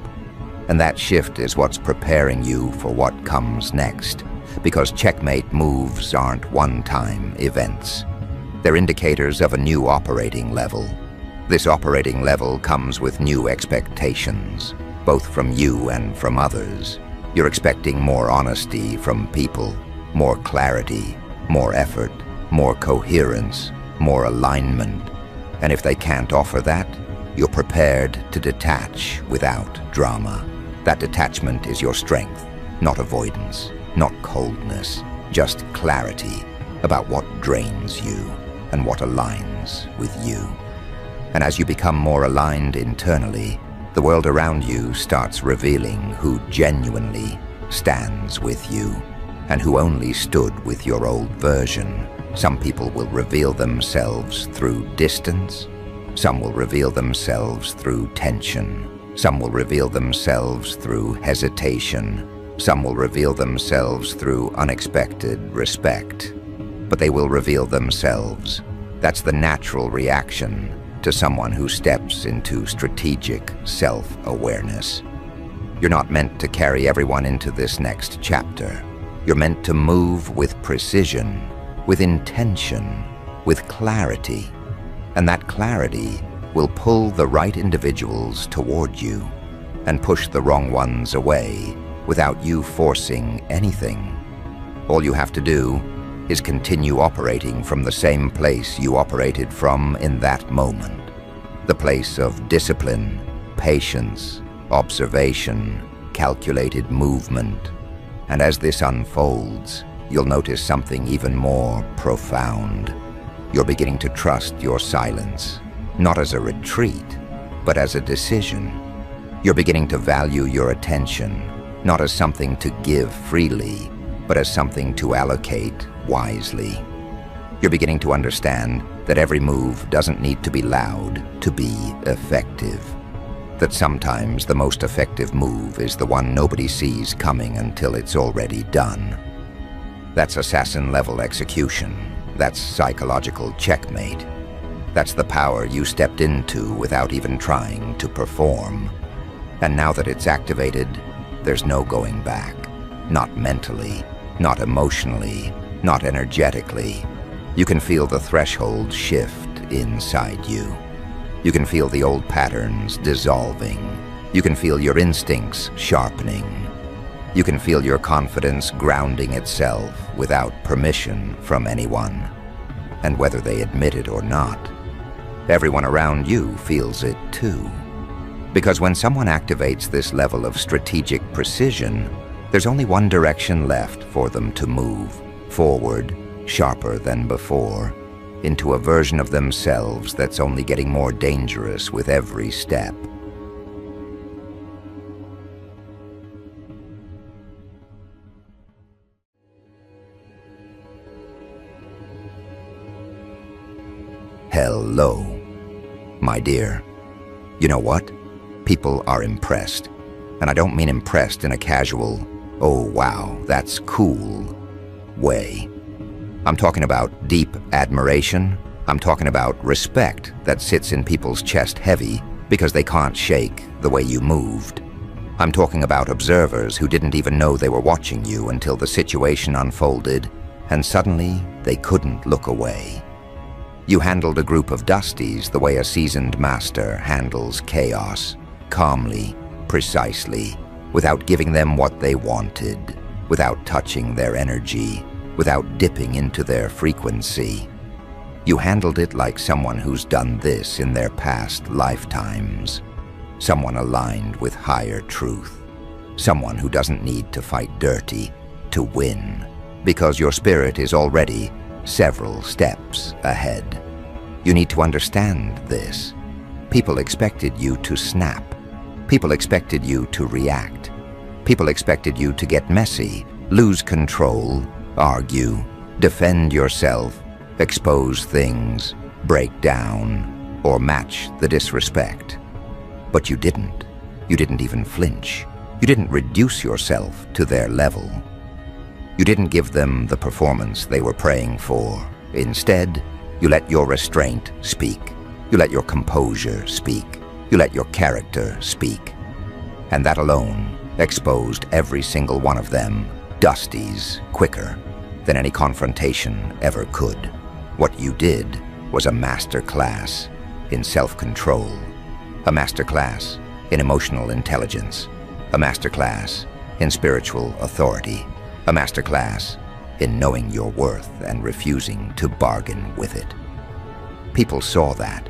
And that shift is what's preparing you for what comes next. Because checkmate moves aren't one-time events. They're indicators of a new operating level. This operating level comes with new expectations, both from you and from others. You're expecting more honesty from people, more clarity, more effort, more coherence, more alignment. And if they can't offer that, you're prepared to detach without drama. That detachment is your strength, not avoidance, not coldness, just clarity about what drains you and what aligns with you. And as you become more aligned internally, the world around you starts revealing who genuinely stands with you and who only stood with your old version. Some people will reveal themselves through distance. Some will reveal themselves through tension. Some will reveal themselves through hesitation. Some will reveal themselves through unexpected respect. But they will reveal themselves. That's the natural reaction to someone who steps into strategic self-awareness. You're not meant to carry everyone into this next chapter. You're meant to move with precision, with intention, with clarity. And that clarity will pull the right individuals toward you and push the wrong ones away without you forcing anything. All you have to do is continue operating from the same place you operated from in that moment. The place of discipline, patience, observation, calculated movement. And as this unfolds, you'll notice something even more profound. You're beginning to trust your silence, not as a retreat, but as a decision. You're beginning to value your attention, not as something to give freely, but as something to allocate wisely. You're beginning to understand that every move doesn't need to be loud to be effective. That sometimes the most effective move is the one nobody sees coming until it's already done. That's assassin-level execution. That's psychological checkmate. That's the power you stepped into without even trying to perform. And now that it's activated, there's no going back. Not mentally, not emotionally, not energetically. You can feel the threshold shift inside you. You can feel the old patterns dissolving. You can feel your instincts sharpening. You can feel your confidence grounding itself without permission from anyone. And whether they admit it or not, everyone around you feels it too. Because when someone activates this level of strategic precision, there's only one direction left for them to move, forward, sharper than before, into a version of themselves that's only getting more dangerous with every step. Hello, my dear. You know what? People are impressed. And I don't mean impressed in a casual, "Oh wow, that's cool" way. I'm talking about deep admiration. I'm talking about respect that sits in people's chest heavy because they can't shake the way you moved. I'm talking about observers who didn't even know they were watching you until the situation unfolded, and suddenly they couldn't look away. You handled a group of dusties the way a seasoned master handles chaos, calmly, precisely, without giving them what they wanted, without touching their energy, without dipping into their frequency. You handled it like someone who's done this in their past lifetimes, someone aligned with higher truth, someone who doesn't need to fight dirty to win, because your spirit is already several steps ahead. You need to understand this. People expected you to snap. People expected you to react. People expected you to get messy, lose control, argue, defend yourself, expose things, break down, or match the disrespect. But you didn't. You didn't even flinch. You didn't reduce yourself to their level. You didn't give them the performance they were praying for. Instead, you let your restraint speak. You let your composure speak. You let your character speak. And that alone exposed every single one of them, dusties, quicker than any confrontation ever could. What you did was a master class in self-control, a master class in emotional intelligence, a master class in spiritual authority, a master class in knowing your worth and refusing to bargain with it. People saw that.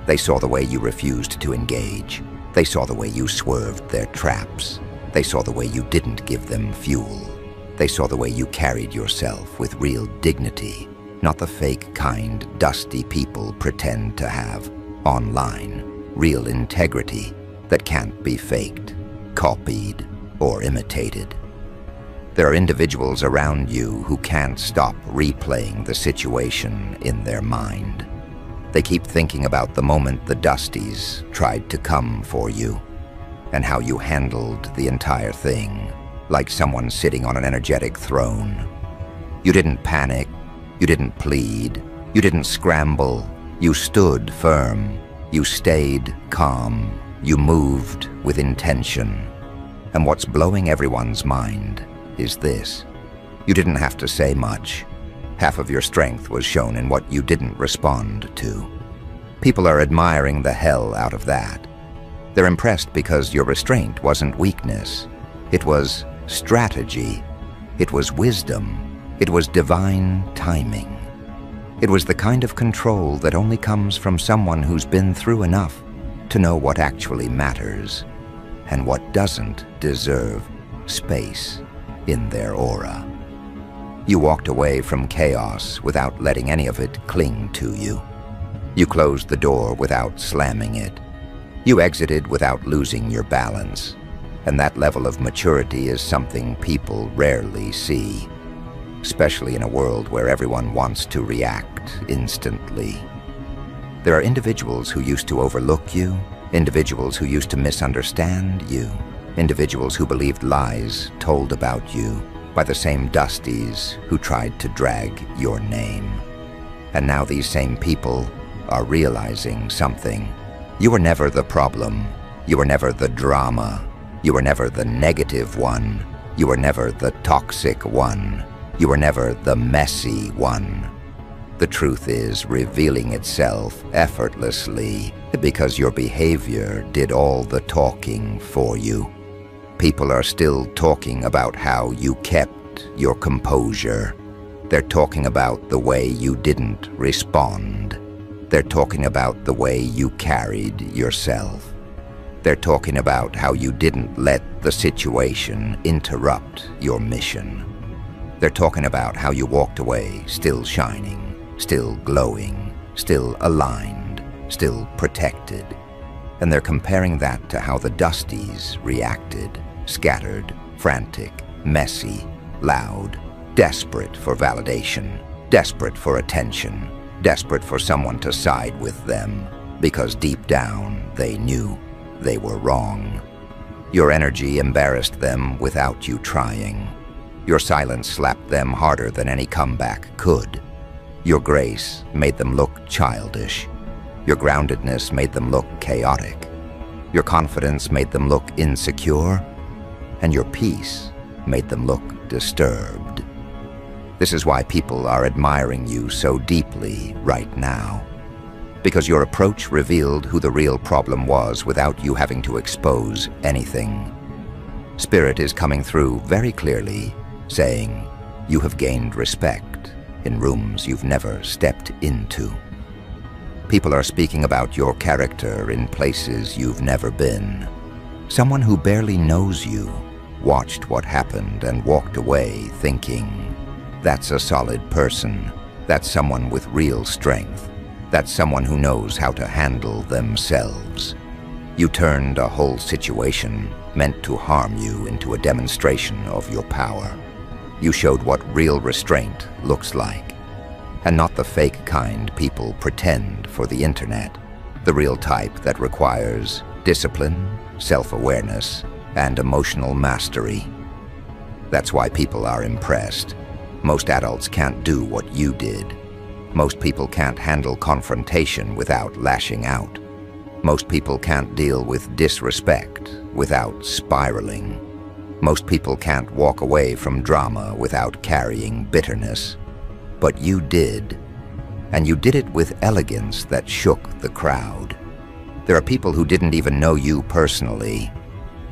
They saw the way you refused to engage. They saw the way you swerved their traps. They saw the way you didn't give them fuel. They saw the way you carried yourself with real dignity, not the fake kind, dusty people pretend to have online. Real integrity that can't be faked, copied, or imitated. There are individuals around you who can't stop replaying the situation in their mind. They keep thinking about the moment the dusties tried to come for you, and how you handled the entire thing, like someone sitting on an energetic throne. You didn't panic, you didn't plead, you didn't scramble, you stood firm, you stayed calm, you moved with intention. And what's blowing everyone's mind is this: you didn't have to say much. Half of your strength was shown in what you didn't respond to. People are admiring the hell out of that. They're impressed because your restraint wasn't weakness. It was strategy. It was wisdom. It was divine timing. It was the kind of control that only comes from someone who's been through enough to know what actually matters and what doesn't deserve space in their aura. You walked away from chaos without letting any of it cling to you. You closed the door without slamming it. You exited without losing your balance. And that level of maturity is something people rarely see, especially in a world where everyone wants to react instantly. There are individuals who used to overlook you, individuals who used to misunderstand you, individuals who believed lies told about you by the same dusties who tried to drag your name. And now these same people are realizing something. You were never the problem. You were never the drama. You were never the negative one. You were never the toxic one. You were never the messy one. The truth is revealing itself effortlessly because your behavior did all the talking for you. People are still talking about how you kept your composure. They're talking about the way you didn't respond. They're talking about the way you carried yourself. They're talking about how you didn't let the situation interrupt your mission. They're talking about how you walked away still shining, still glowing, still aligned, still protected. And they're comparing that to how the dusties reacted, scattered, frantic, messy, loud, desperate for validation, desperate for attention, desperate for someone to side with them, because deep down they knew they were wrong. Your energy embarrassed them without you trying. Your silence slapped them harder than any comeback could. Your grace made them look childish. Your groundedness made them look chaotic. Your confidence made them look insecure. And your peace made them look disturbed. This is why people are admiring you so deeply right now. Because your approach revealed who the real problem was without you having to expose anything. Spirit is coming through very clearly, saying, you have gained respect in rooms you've never stepped into. People are speaking about your character in places you've never been. Someone who barely knows you watched what happened and walked away thinking, that's a solid person. That's someone with real strength. That's someone who knows how to handle themselves. You turned a whole situation meant to harm you into a demonstration of your power. You showed what real restraint looks like, and not the fake kind people pretend for the internet, the real type that requires discipline, self-awareness, and emotional mastery. That's why people are impressed. Most adults can't do what you did. Most people can't handle confrontation without lashing out. Most people can't deal with disrespect without spiraling. Most people can't walk away from drama without carrying bitterness. But you did, and you did it with elegance that shook the crowd. There are people who didn't even know you personally,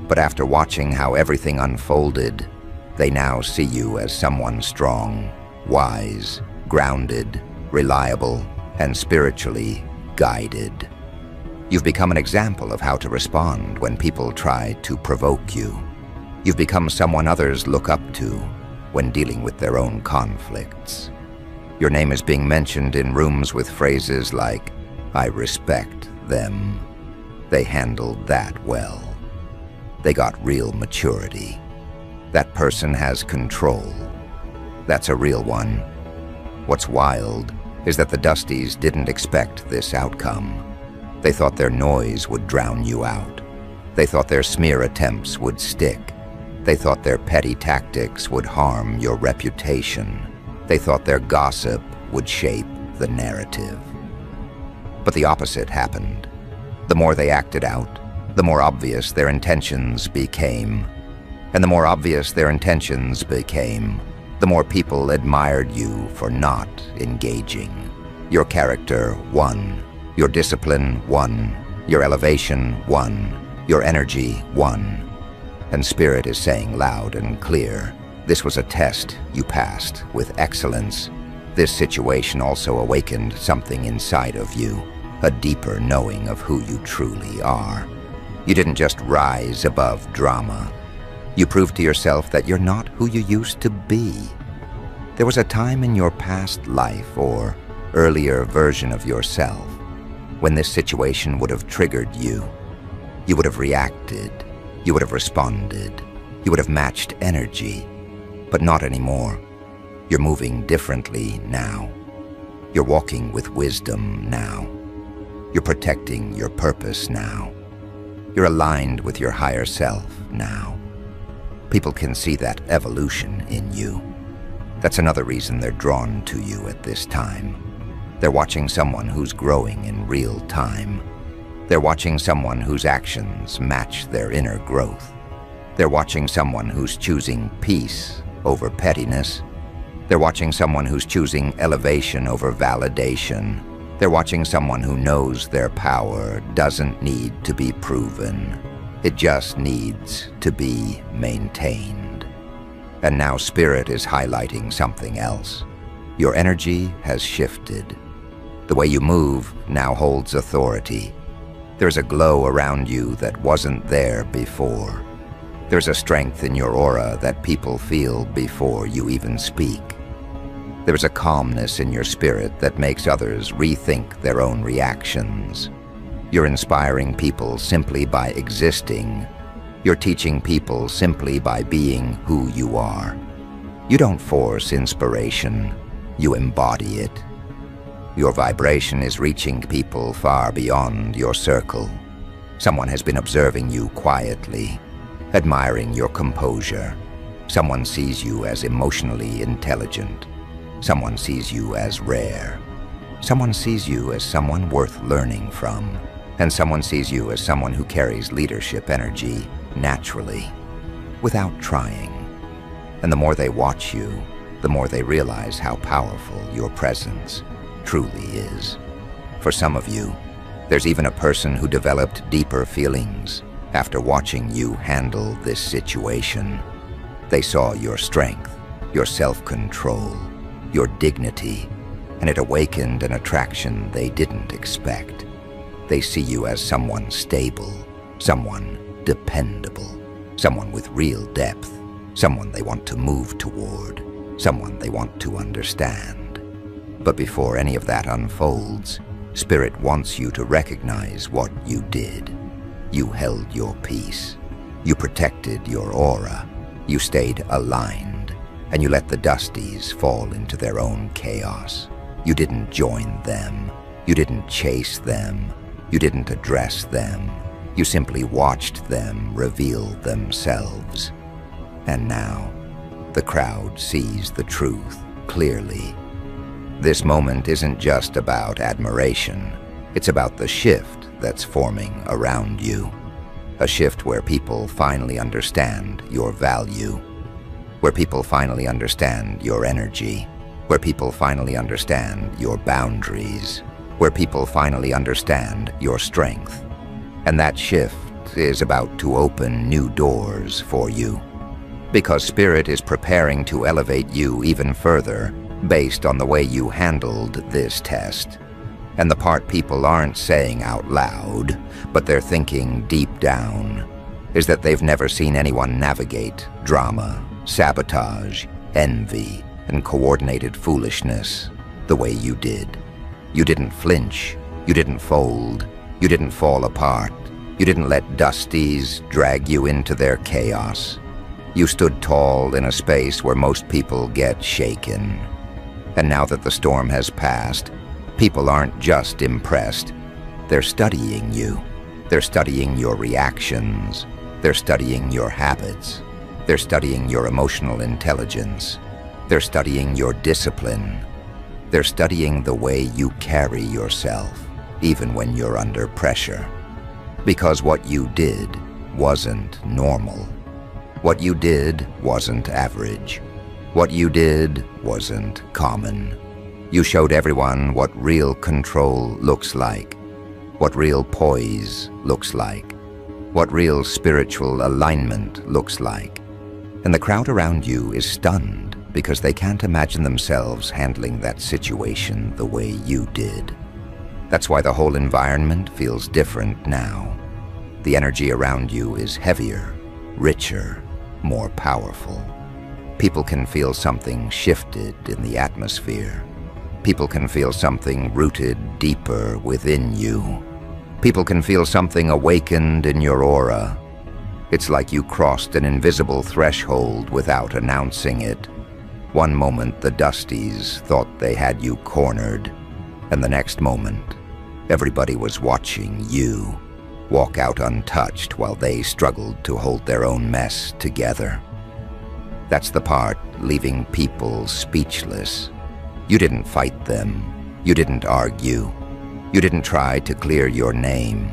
but after watching how everything unfolded, they now see you as someone strong, wise, grounded, reliable, and spiritually guided. You've become an example of how to respond when people try to provoke you. You've become someone others look up to when dealing with their own conflicts. Your name is being mentioned in rooms with phrases like, I respect them. They handled that well. They got real maturity. That person has control. That's a real one. What's wild is that the Dusties didn't expect this outcome. They thought their noise would drown you out. They thought their smear attempts would stick. They thought their petty tactics would harm your reputation. They thought their gossip would shape the narrative. But the opposite happened. The more they acted out, the more obvious their intentions became. And the more obvious their intentions became, the more people admired you for not engaging. Your character won, Your discipline, 1. Your elevation, 1. Your energy, 1. And Spirit is saying loud and clear, this was a test you passed with excellence. This situation also awakened something inside of you, a deeper knowing of who you truly are. You didn't just rise above drama. You proved to yourself that you're not who you used to be. There was a time in your past life or earlier version of yourself when this situation would have triggered you. You would have reacted. You would have responded. You would have matched energy. But not anymore. You're moving differently now. You're walking with wisdom now. You're protecting your purpose now. You're aligned with your higher self now. People can see that evolution in you. That's another reason they're drawn to you at this time. They're watching someone who's growing in real time. They're watching someone whose actions match their inner growth. They're watching someone who's choosing peace over pettiness. They're watching someone who's choosing elevation over validation. They're watching someone who knows their power doesn't need to be proven. It just needs to be maintained. And now Spirit is highlighting something else. Your energy has shifted. The way you move now holds authority. There's a glow around you that wasn't there before. There's a strength in your aura that people feel before you even speak. There's a calmness in your spirit that makes others rethink their own reactions. You're inspiring people simply by existing. You're teaching people simply by being who you are. You don't force inspiration, you embody it. Your vibration is reaching people far beyond your circle. Someone has been observing you quietly, admiring your composure. Someone sees you as emotionally intelligent. Someone sees you as rare. Someone sees you as someone worth learning from. And someone sees you as someone who carries leadership energy naturally, without trying. And the more they watch you, the more they realize how powerful your presence truly is. For some of you, there's even a person who developed deeper feelings after watching you handle this situation. They saw your strength, your self-control, your dignity, and it awakened an attraction they didn't expect. They see you as someone stable, someone dependable, someone with real depth, someone they want to move toward, someone they want to understand. But before any of that unfolds, Spirit wants you to recognize what you did. You held your peace. You protected your aura. You stayed aligned, and you let the dusties fall into their own chaos. You didn't join them. You didn't chase them. You didn't address them. You simply watched them reveal themselves. And now, the crowd sees the truth clearly. This moment isn't just about admiration. It's about the shift that's forming around you. A shift where people finally understand your value. Where people finally understand your energy. Where people finally understand your boundaries. Where people finally understand your strength. And that shift is about to open new doors for you. Because Spirit is preparing to elevate you even further based on the way you handled this test. And the part people aren't saying out loud, but they're thinking deep down, is that they've never seen anyone navigate drama, sabotage, envy, and coordinated foolishness the way you did. You didn't flinch, you didn't fold, you didn't fall apart, you didn't let dusties drag you into their chaos. You stood tall in a space where most people get shaken. And now that the storm has passed, people aren't just impressed. They're studying you. They're studying your reactions. They're studying your habits. They're studying your emotional intelligence. They're studying your discipline. They're studying the way you carry yourself, even when you're under pressure. Because what you did wasn't normal. What you did wasn't average. What you did wasn't common. You showed everyone what real control looks like, what real poise looks like, what real spiritual alignment looks like. And the crowd around you is stunned because they can't imagine themselves handling that situation the way you did. That's why the whole environment feels different now. The energy around you is heavier, richer, more powerful. People can feel something shifted in the atmosphere. People can feel something rooted deeper within you. People can feel something awakened in your aura. It's like you crossed an invisible threshold without announcing it. One moment the Dusties thought they had you cornered, and the next moment, everybody was watching you walk out untouched while they struggled to hold their own mess together. That's the part leaving people speechless. You didn't fight them. You didn't argue. You didn't try to clear your name.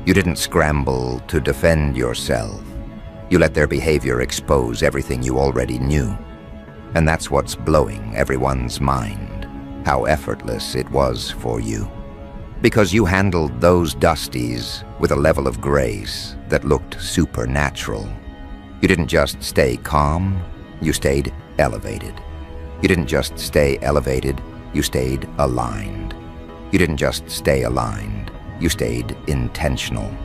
You didn't scramble to defend yourself. You let their behavior expose everything you already knew. And that's what's blowing everyone's mind, how effortless it was for you. Because you handled those Dusties with a level of grace that looked supernatural. You didn't just stay calm, you stayed elevated. You didn't just stay elevated, you stayed aligned. You didn't just stay aligned, you stayed intentional.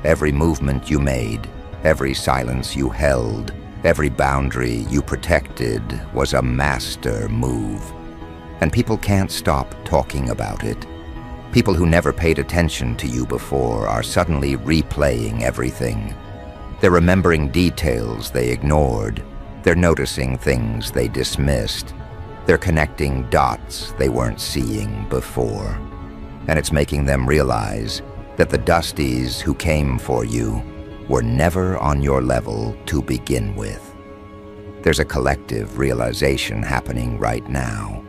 Every movement you made, every silence you held, every boundary you protected was a master move. And people can't stop talking about it. People who never paid attention to you before are suddenly replaying everything. They're remembering details they ignored. They're noticing things they dismissed. They're connecting dots they weren't seeing before. And it's making them realize that the Dusties who came for you were never on your level to begin with. There's a collective realization happening right now.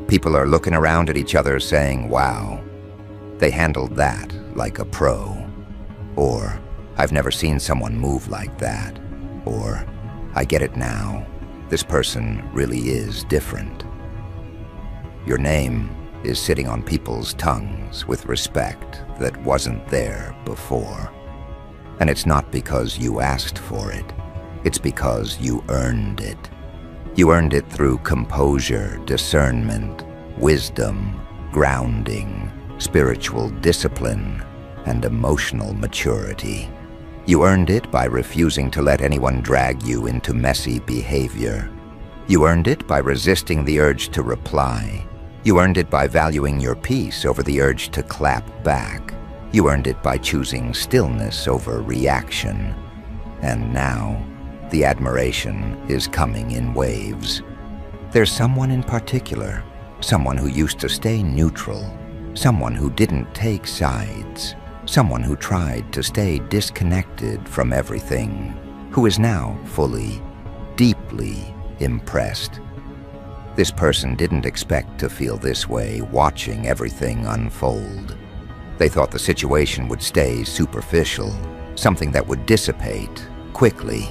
People are looking around at each other saying, wow, they handled that like a pro. Or, I've never seen someone move like that. Or, I get it now. This person really is different. Your name is sitting on people's tongues with respect that wasn't there before. And it's not because you asked for it. It's because you earned it. You earned it through composure, discernment, wisdom, grounding, spiritual discipline, and emotional maturity. You earned it by refusing to let anyone drag you into messy behavior. You earned it by resisting the urge to reply. You earned it by valuing your peace over the urge to clap back. You earned it by choosing stillness over reaction. And now, the admiration is coming in waves. There's someone in particular, someone who used to stay neutral, someone who didn't take sides, someone who tried to stay disconnected from everything, who is now fully, deeply impressed. This person didn't expect to feel this way watching everything unfold. They thought the situation would stay superficial, something that would dissipate quickly.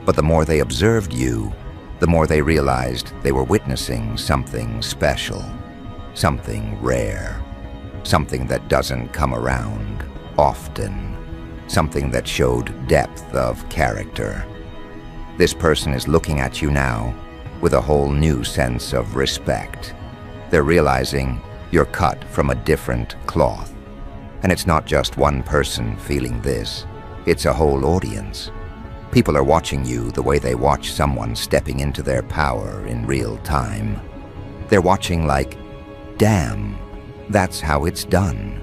But the more they observed you, the more they realized they were witnessing something special, something rare, something that doesn't come around often, something that showed depth of character. This person is looking at you now with a whole new sense of respect. They're realizing you're cut from a different cloth. And it's not just one person feeling this, it's a whole audience. People are watching you the way they watch someone stepping into their power in real time. They're watching like, damn, that's how it's done.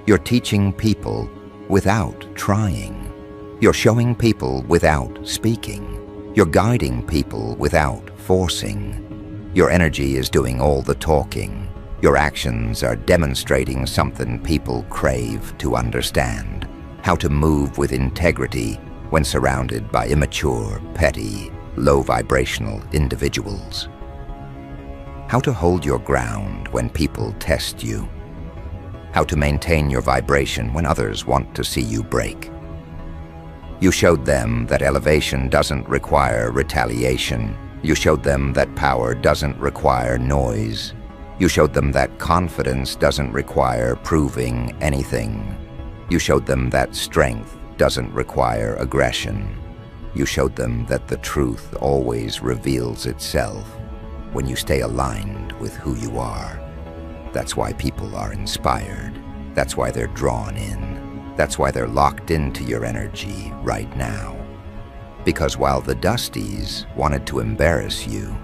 You're teaching people without trying. You're showing people without speaking. You're guiding people without forcing. Your energy is doing all the talking. Your actions are demonstrating something people crave to understand. How to move with integrity when surrounded by immature, petty, low-vibrational individuals. How to hold your ground when people test you. How to maintain your vibration when others want to see you break. You showed them that elevation doesn't require retaliation. You showed them that power doesn't require noise. You showed them that confidence doesn't require proving anything. You showed them that strength doesn't require aggression. You showed them that the truth always reveals itself when you stay aligned with who you are. That's why people are inspired. That's why they're drawn in. That's why they're locked into your energy right now. Because while the Dusties wanted to embarrass you,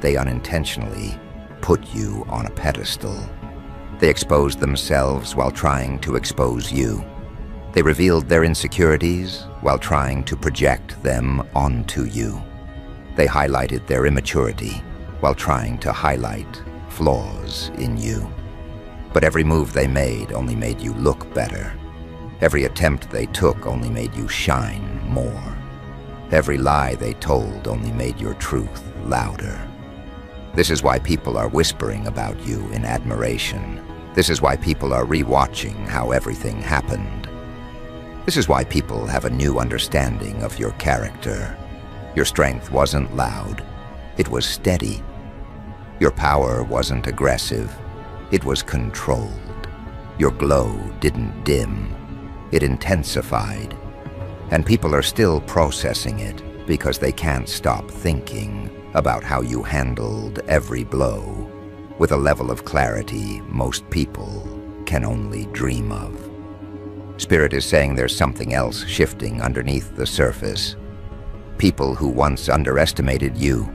they unintentionally put you on a pedestal. They exposed themselves while trying to expose you. They revealed their insecurities while trying to project them onto you. They highlighted their immaturity while trying to highlight flaws in you. But every move they made only made you look better. Every attempt they took only made you shine more. Every lie they told only made your truth louder. This is why people are whispering about you in admiration. This is why people are rewatching how everything happened. This is why people have a new understanding of your character. Your strength wasn't loud, it was steady. Your power wasn't aggressive, it was controlled. Your glow didn't dim, it intensified. And people are still processing it because they can't stop thinking about how you handled every blow with a level of clarity most people can only dream of. Spirit is saying there's something else shifting underneath the surface. People who once underestimated you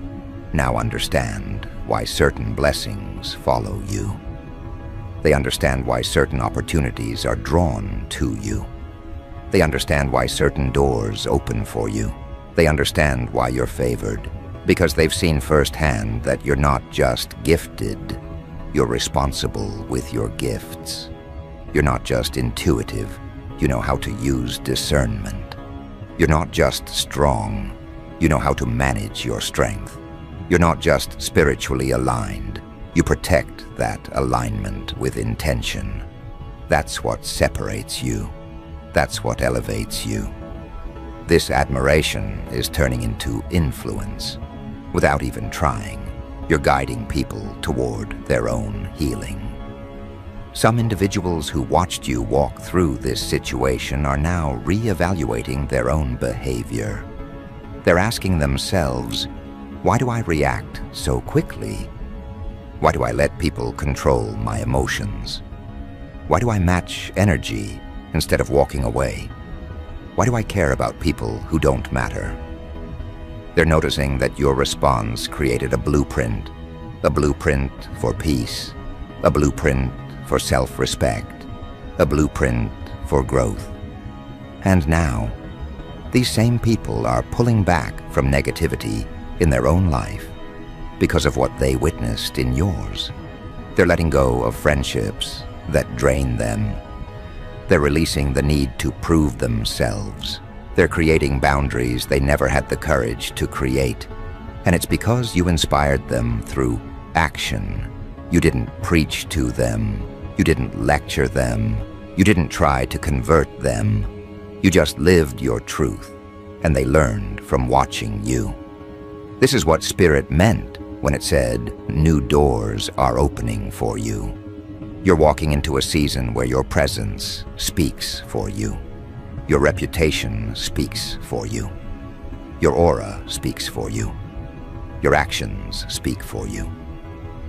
now understand why certain blessings follow you. They understand why certain opportunities are drawn to you. They understand why certain doors open for you. They understand why you're favored, because they've seen firsthand that you're not just gifted, you're responsible with your gifts. You're not just intuitive, you know how to use discernment. You're not just strong, you know how to manage your strength. You're not just spiritually aligned, you protect that alignment with intention. That's what separates you. That's what elevates you. This admiration is turning into influence. Without even trying, you're guiding people toward their own healing. Some individuals who watched you walk through this situation are now re-evaluating their own behavior. They're asking themselves, why do I react so quickly? Why do I let people control my emotions? Why do I match energy instead of walking away? Why do I care about people who don't matter? They're noticing that your response created a blueprint for peace, a blueprint for self-respect, a blueprint for growth. And now, these same people are pulling back from negativity in their own life because of what they witnessed in yours. They're letting go of friendships that drain them. They're releasing the need to prove themselves. They're creating boundaries they never had the courage to create. And it's because you inspired them through action. You didn't preach to them. You didn't lecture them. You didn't try to convert them. You just lived your truth, and they learned from watching you. This is what Spirit meant when it said, new doors are opening for you. You're walking into a season where your presence speaks for you. Your reputation speaks for you. Your aura speaks for you. Your actions speak for you.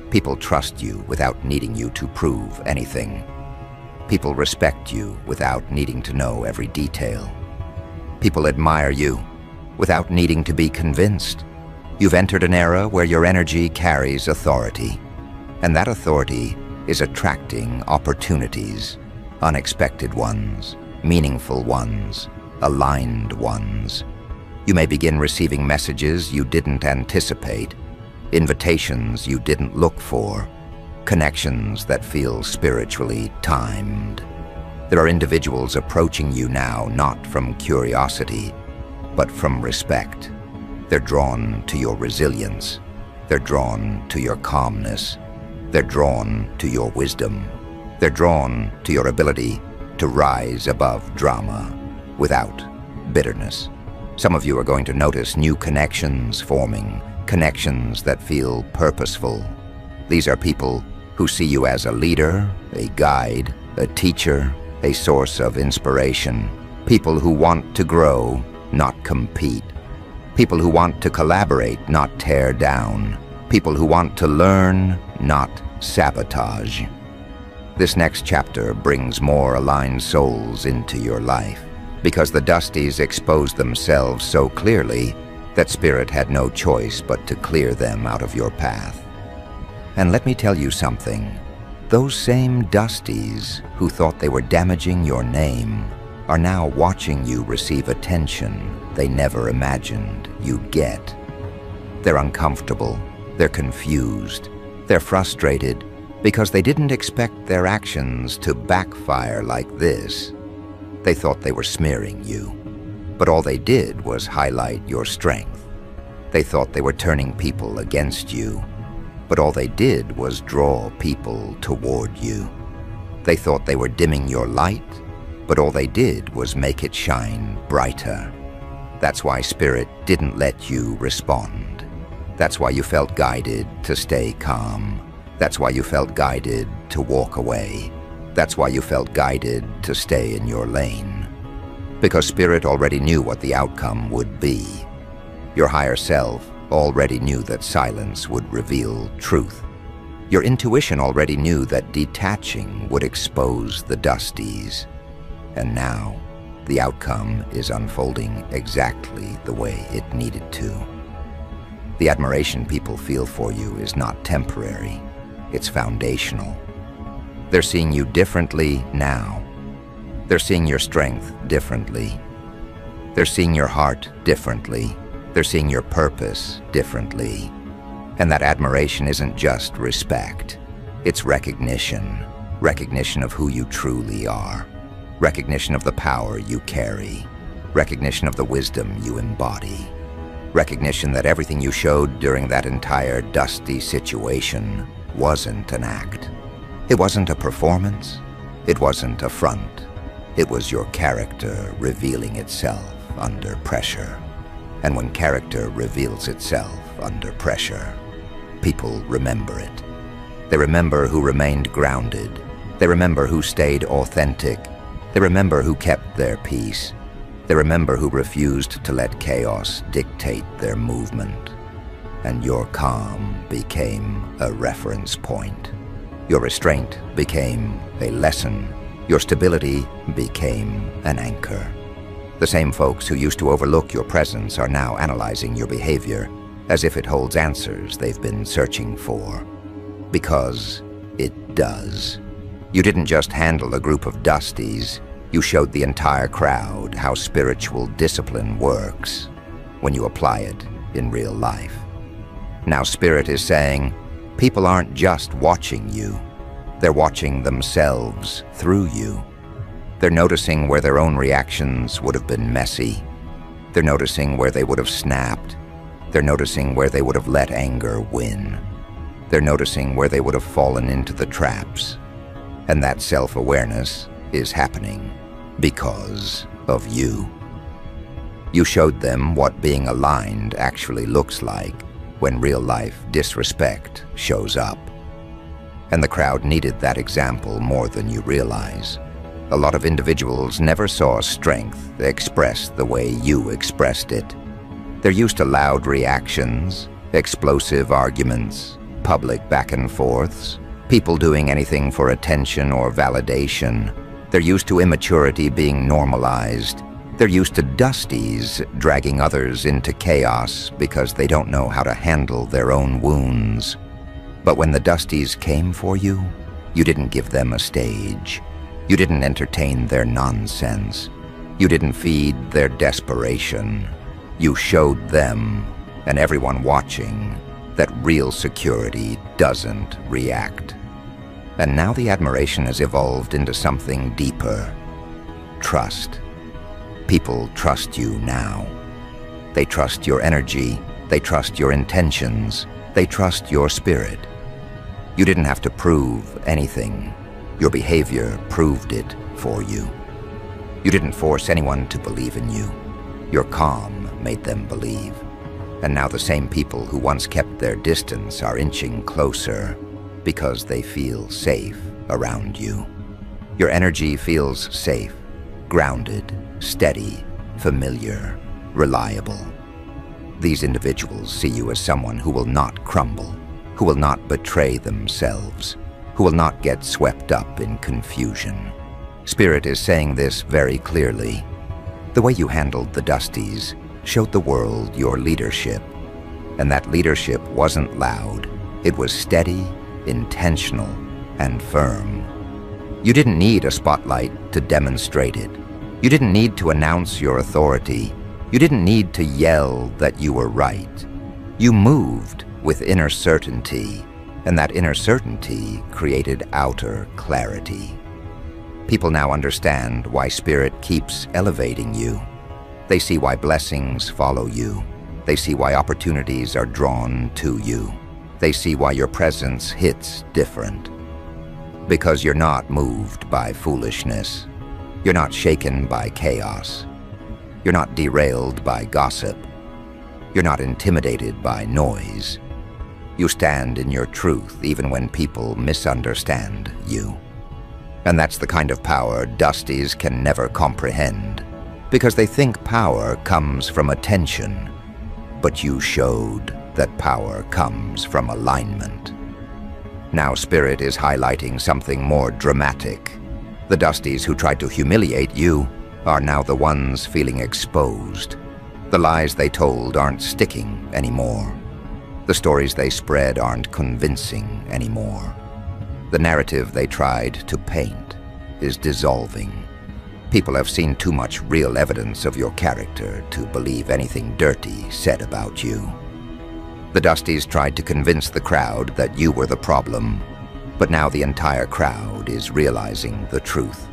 People trust you without needing you to prove anything. People respect you without needing to know every detail. People admire you without needing to be convinced. You've entered an era where your energy carries authority, and that authority is attracting opportunities, unexpected ones, meaningful ones, aligned ones. You may begin receiving messages you didn't anticipate, invitations you didn't look for, connections that feel spiritually timed. There are individuals approaching you now not from curiosity, but from respect. They're drawn to your resilience. They're drawn to your calmness. They're drawn to your wisdom. They're drawn to your ability to rise above drama without bitterness. Some of you are going to notice new connections forming, connections that feel purposeful. These are people who see you as a leader, a guide, a teacher, a source of inspiration. People who want to grow, not compete. People who want to collaborate, not tear down. People who want to learn, not sabotage. This next chapter brings more aligned souls into your life, because the Dusties exposed themselves so clearly that Spirit had no choice but to clear them out of your path. And let me tell you something. Those same Dusties who thought they were damaging your name are now watching you receive attention they never imagined you'd get. They're uncomfortable, they're confused, they're frustrated because they didn't expect their actions to backfire like this. They thought they were smearing you, but all they did was highlight your strength. They thought they were turning people against you, but all they did was draw people toward you. They thought they were dimming your light, but all they did was make it shine brighter. That's why Spirit didn't let you respond. That's why you felt guided to stay calm. That's why you felt guided to walk away. That's why you felt guided to stay in your lane. Because Spirit already knew what the outcome would be. Your higher self already knew that silence would reveal truth. Your intuition already knew that detaching would expose the Dusties. And now, the outcome is unfolding exactly the way it needed to. The admiration people feel for you is not temporary, it's foundational. They're seeing you differently now. They're seeing your strength differently. They're seeing your heart differently. They're seeing your purpose differently. And that admiration isn't just respect, it's recognition. Recognition of who you truly are. Recognition of the power you carry. Recognition of the wisdom you embody. Recognition that everything you showed during that entire Dusty situation wasn't an act. It wasn't a performance. It wasn't a front. It was your character revealing itself under pressure. And when character reveals itself under pressure, people remember it. They remember who remained grounded. They remember who stayed authentic. They remember who kept their peace. They remember who refused to let chaos dictate their movement. And your calm became a reference point. Your restraint became a lesson. Your stability became an anchor. The same folks who used to overlook your presence are now analyzing your behavior as if it holds answers they've been searching for. Because it does. You didn't just handle a group of Dusties, you showed the entire crowd how spiritual discipline works when you apply it in real life. Now Spirit is saying, people aren't just watching you, they're watching themselves through you. They're noticing where their own reactions would have been messy. They're noticing where they would have snapped. They're noticing where they would have let anger win. They're noticing where they would have fallen into the traps. And that self-awareness is happening because of you. You showed them what being aligned actually looks like when real-life disrespect shows up. And the crowd needed that example more than you realize. A lot of individuals never saw strength expressed the way you expressed it. They're used to loud reactions, explosive arguments, public back and forths, people doing anything for attention or validation. They're used to immaturity being normalized. They're used to Dusties dragging others into chaos because they don't know how to handle their own wounds. But when the Dusties came for you, you didn't give them a stage. You didn't entertain their nonsense. You didn't feed their desperation. You showed them, and everyone watching, that real security doesn't react. And now the admiration has evolved into something deeper. Trust. People trust you now. They trust your energy. They trust your intentions. They trust your spirit. You didn't have to prove anything. Your behavior proved it for you. You didn't force anyone to believe in you. Your calm made them believe. And now the same people who once kept their distance are inching closer. because they feel safe around you. Your energy feels safe, grounded, steady, familiar, reliable. These individuals see you as someone who will not crumble, who will not betray themselves, who will not get swept up in confusion. Spirit is saying this very clearly. The way you handled the Dusties showed the world your leadership. And that leadership wasn't loud. It was steady, intentional, and firm. You didn't need a spotlight to demonstrate it. You didn't need to announce your authority. You didn't need to yell that you were right. You moved with inner certainty, and that inner certainty created outer clarity. People now understand why Spirit keeps elevating you. They see why blessings follow you. They see why opportunities are drawn to you. They see why your presence hits different. Because you're not moved by foolishness. You're not shaken by chaos. You're not derailed by gossip. You're not intimidated by noise. You stand in your truth even when people misunderstand you. And that's the kind of power Dusties can never comprehend, because they think power comes from attention. But you showed that power comes from alignment. Now Spirit is highlighting something more dramatic. The Dusties who tried to humiliate you are now the ones feeling exposed. The lies they told aren't sticking anymore. The stories they spread aren't convincing anymore. The narrative they tried to paint is dissolving. People have seen too much real evidence of your character to believe anything dirty said about you. The Dusties tried to convince the crowd that you were the problem, but now the entire crowd is realizing the truth.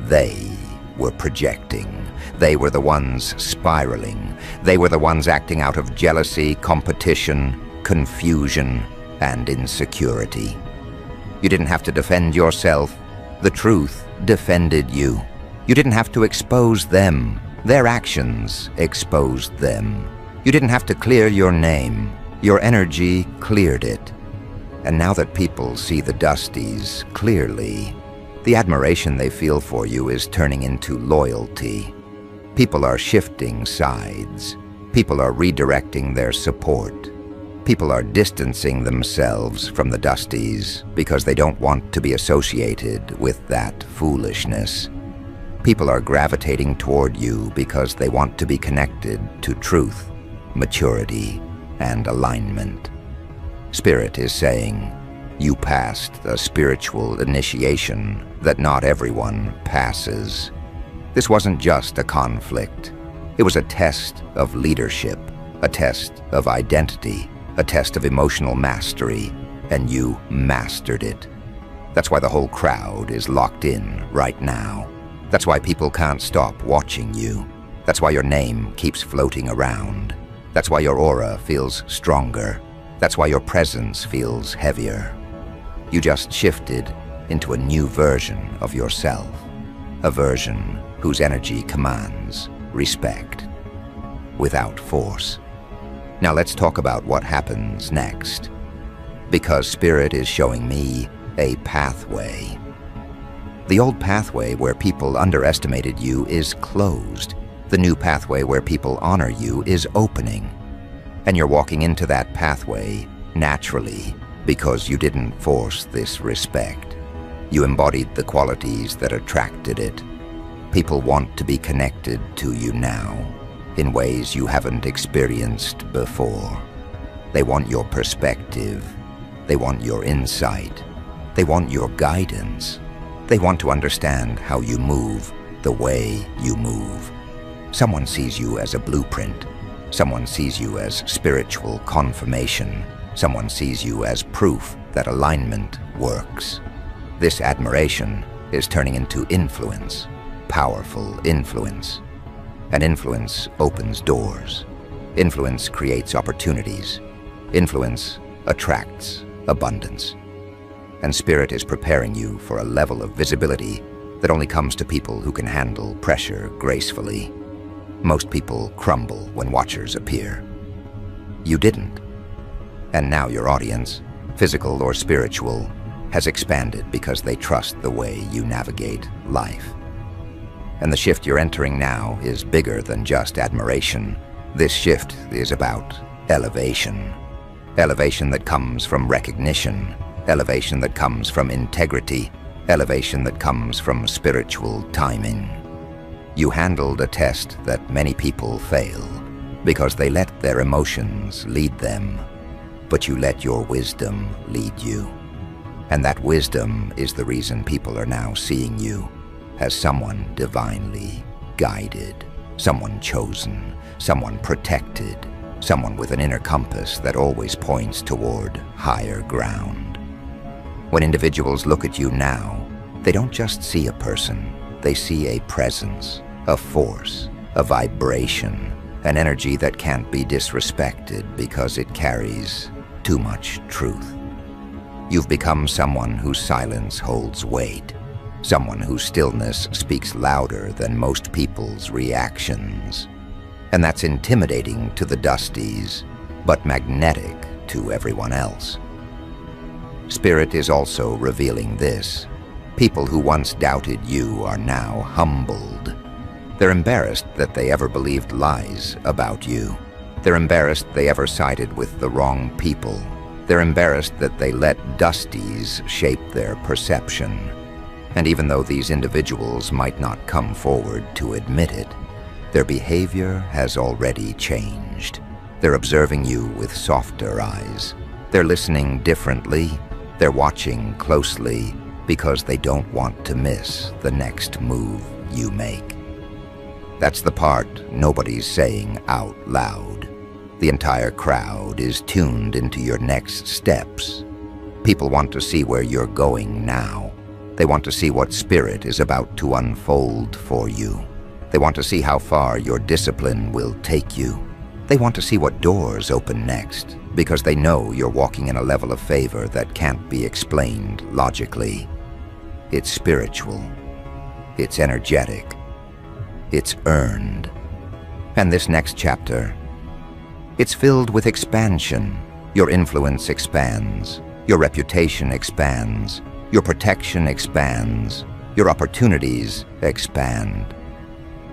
They were projecting. They were the ones spiraling. They were the ones acting out of jealousy, competition, confusion, and insecurity. You didn't have to defend yourself. The truth defended you. You didn't have to expose them. Their actions exposed them. You didn't have to clear your name. Your energy cleared it. And now that people see the Dusties clearly, the admiration they feel for you is turning into loyalty. People are shifting sides. People are redirecting their support. People are distancing themselves from the Dusties because they don't want to be associated with that foolishness. People are gravitating toward you because they want to be connected to truth, maturity, and alignment. Spirit is saying, you passed a spiritual initiation that not everyone passes. This wasn't just a conflict. It was a test of leadership, a test of identity, a test of emotional mastery, and you mastered it. That's why the whole crowd is locked in right now. That's why people can't stop watching you. That's why your name keeps floating around. That's why your aura feels stronger. That's why your presence feels heavier. You just shifted into a new version of yourself, a version whose energy commands respect without force. Now let's talk about what happens next, because Spirit is showing me a pathway. The old pathway where people underestimated you is closed. The new pathway where people honor you is opening. And you're walking into that pathway naturally because you didn't force this respect. You embodied the qualities that attracted it. People want to be connected to you now in ways you haven't experienced before. They want your perspective. They want your insight. They want your guidance. They want to understand how you move the way you move. Someone sees you as a blueprint. Someone sees you as spiritual confirmation. Someone sees you as proof that alignment works. This admiration is turning into influence, powerful influence. And influence opens doors. Influence creates opportunities. Influence attracts abundance. And Spirit is preparing you for a level of visibility that only comes to people who can handle pressure gracefully. Most people crumble when watchers appear. You didn't. And now your audience physical or spiritual, has expanded because they trust the way you navigate life. And the shift you're entering now is bigger than just admiration. This shift is about elevation. Elevation that comes from recognition. Elevation that comes from integrity. Elevation that comes from spiritual timing. You handled a test that many people fail because they let their emotions lead them, but you let your wisdom lead you. And that wisdom is the reason people are now seeing you as someone divinely guided, someone chosen, someone protected, someone with an inner compass that always points toward higher ground. When individuals look at you now, they don't just see a person, they see a presence, a force, a vibration, an energy that can't be disrespected because it carries too much truth. You've become someone whose silence holds weight, someone whose stillness speaks louder than most people's reactions. And that's intimidating to the dusties, but magnetic to everyone else. Spirit is also revealing this. People who once doubted you are now humbled. They're embarrassed that they ever believed lies about you. They're embarrassed they ever sided with the wrong people. They're embarrassed that they let dusties shape their perception. And even though these individuals might not come forward to admit it, their behavior has already changed. They're observing you with softer eyes. They're listening differently. They're watching closely because they don't want to miss the next move you make. That's the part nobody's saying out loud. The entire crowd is tuned into your next steps. People want to see where you're going now. They want to see what spirit is about to unfold for you. They want to see how far your discipline will take you. They want to see what doors open next, because they know you're walking in a level of favor that can't be explained logically. It's spiritual. It's energetic. It's earned. And this next chapter, it's filled with expansion. Your influence expands. Your reputation expands. Your protection expands. Your opportunities expand.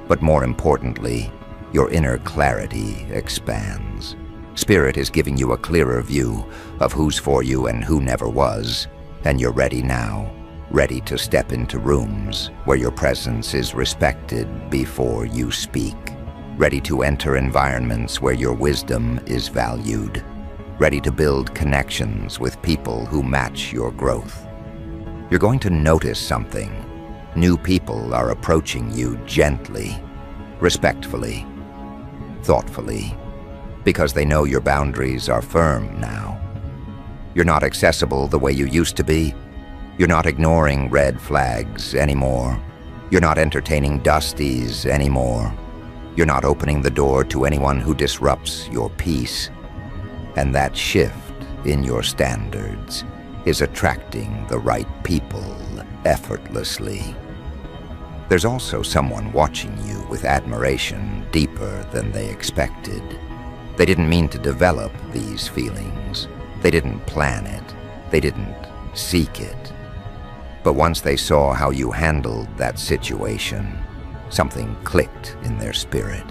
But more importantly, your inner clarity expands. Spirit is giving you a clearer view of who's for you and who never was, and you're ready now, ready to step into rooms where your presence is respected before you speak, ready to enter environments where your wisdom is valued, ready to build connections with people who match your growth. You're going to notice something. New people are approaching you gently, respectfully, thoughtfully, because they know your boundaries are firm now. You're not accessible the way you used to be. You're not ignoring red flags anymore. You're not entertaining dusties anymore. You're not opening the door to anyone who disrupts your peace. And that shift in your standards is attracting the right people effortlessly. There's also someone watching you with admiration deeper than they expected. They didn't mean to develop these feelings. They didn't plan it. They didn't seek it. But once they saw how you handled that situation, something clicked in their spirit.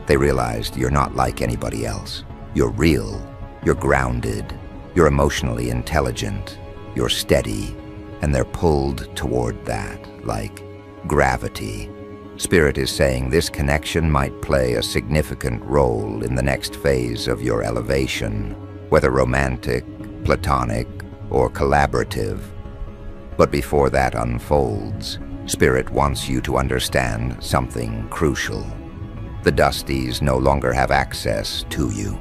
They realized you're not like anybody else. You're real. You're grounded. You're emotionally intelligent. You're steady. And they're pulled toward that, like gravity. Spirit is saying this connection might play a significant role in the next phase of your elevation, whether romantic, platonic, or collaborative. But before that unfolds, Spirit wants you to understand something crucial. The dusties no longer have access to you.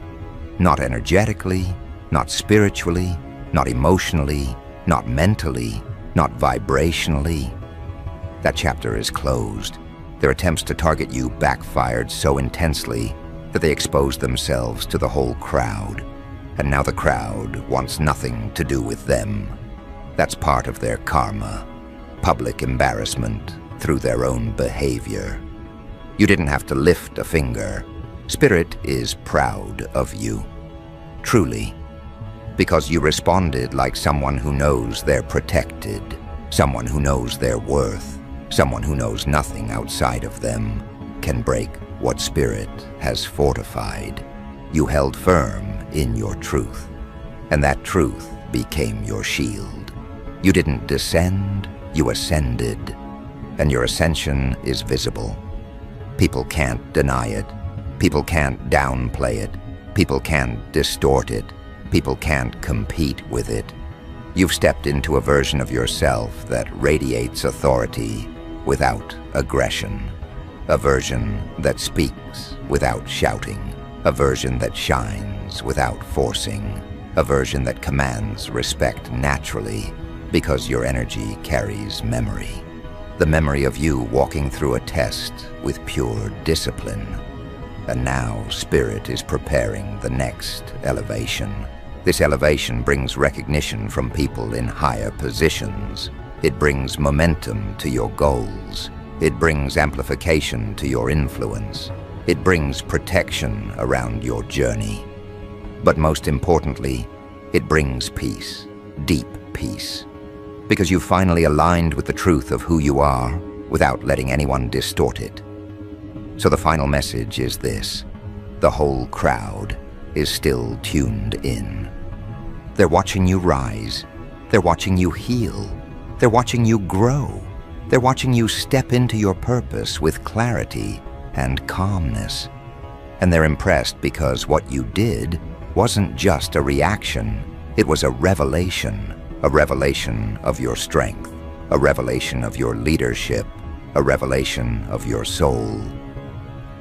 Not energetically, not spiritually, not emotionally, not mentally, not vibrationally. That chapter is closed. Their attempts to target you backfired so intensely that they exposed themselves to the whole crowd. And now the crowd wants nothing to do with them. That's part of their karma, public embarrassment through their own behavior. You didn't have to lift a finger. Spirit is proud of you. Truly. because you responded like someone who knows they're protected, someone who knows their worth, someone who knows nothing outside of them can break what Spirit has fortified. You held firm in your truth, and that truth became your shield. You didn't descend, you ascended, and your ascension is visible. People can't deny it. People can't downplay it. People can't distort it. People can't compete with it. You've stepped into a version of yourself that radiates authority without aggression. A version that speaks without shouting. A version that shines without forcing. A version that commands respect naturally because your energy carries memory. The memory of you walking through a test with pure discipline. And now Spirit is preparing the next elevation. This elevation brings recognition from people in higher positions. It brings momentum to your goals. It brings amplification to your influence. It brings protection around your journey. But most importantly, it brings peace, deep peace. Because you've finally aligned with the truth of who you are without letting anyone distort it. So the final message is this: the whole crowd is still tuned in. They're watching you rise. They're watching you heal. They're watching you grow. They're watching you step into your purpose with clarity and calmness. And they're impressed because what you did wasn't just a reaction. It was a revelation of your strength, a revelation of your leadership, a revelation of your soul.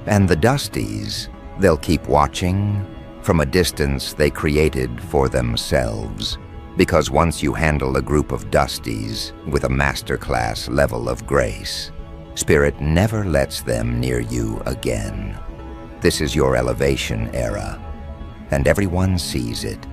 And the Dusties, they'll keep watching from a distance they created for themselves. Because once you handle a group of Dusties with a masterclass level of grace, Spirit never lets them near you again. This is your elevation era, and everyone sees it.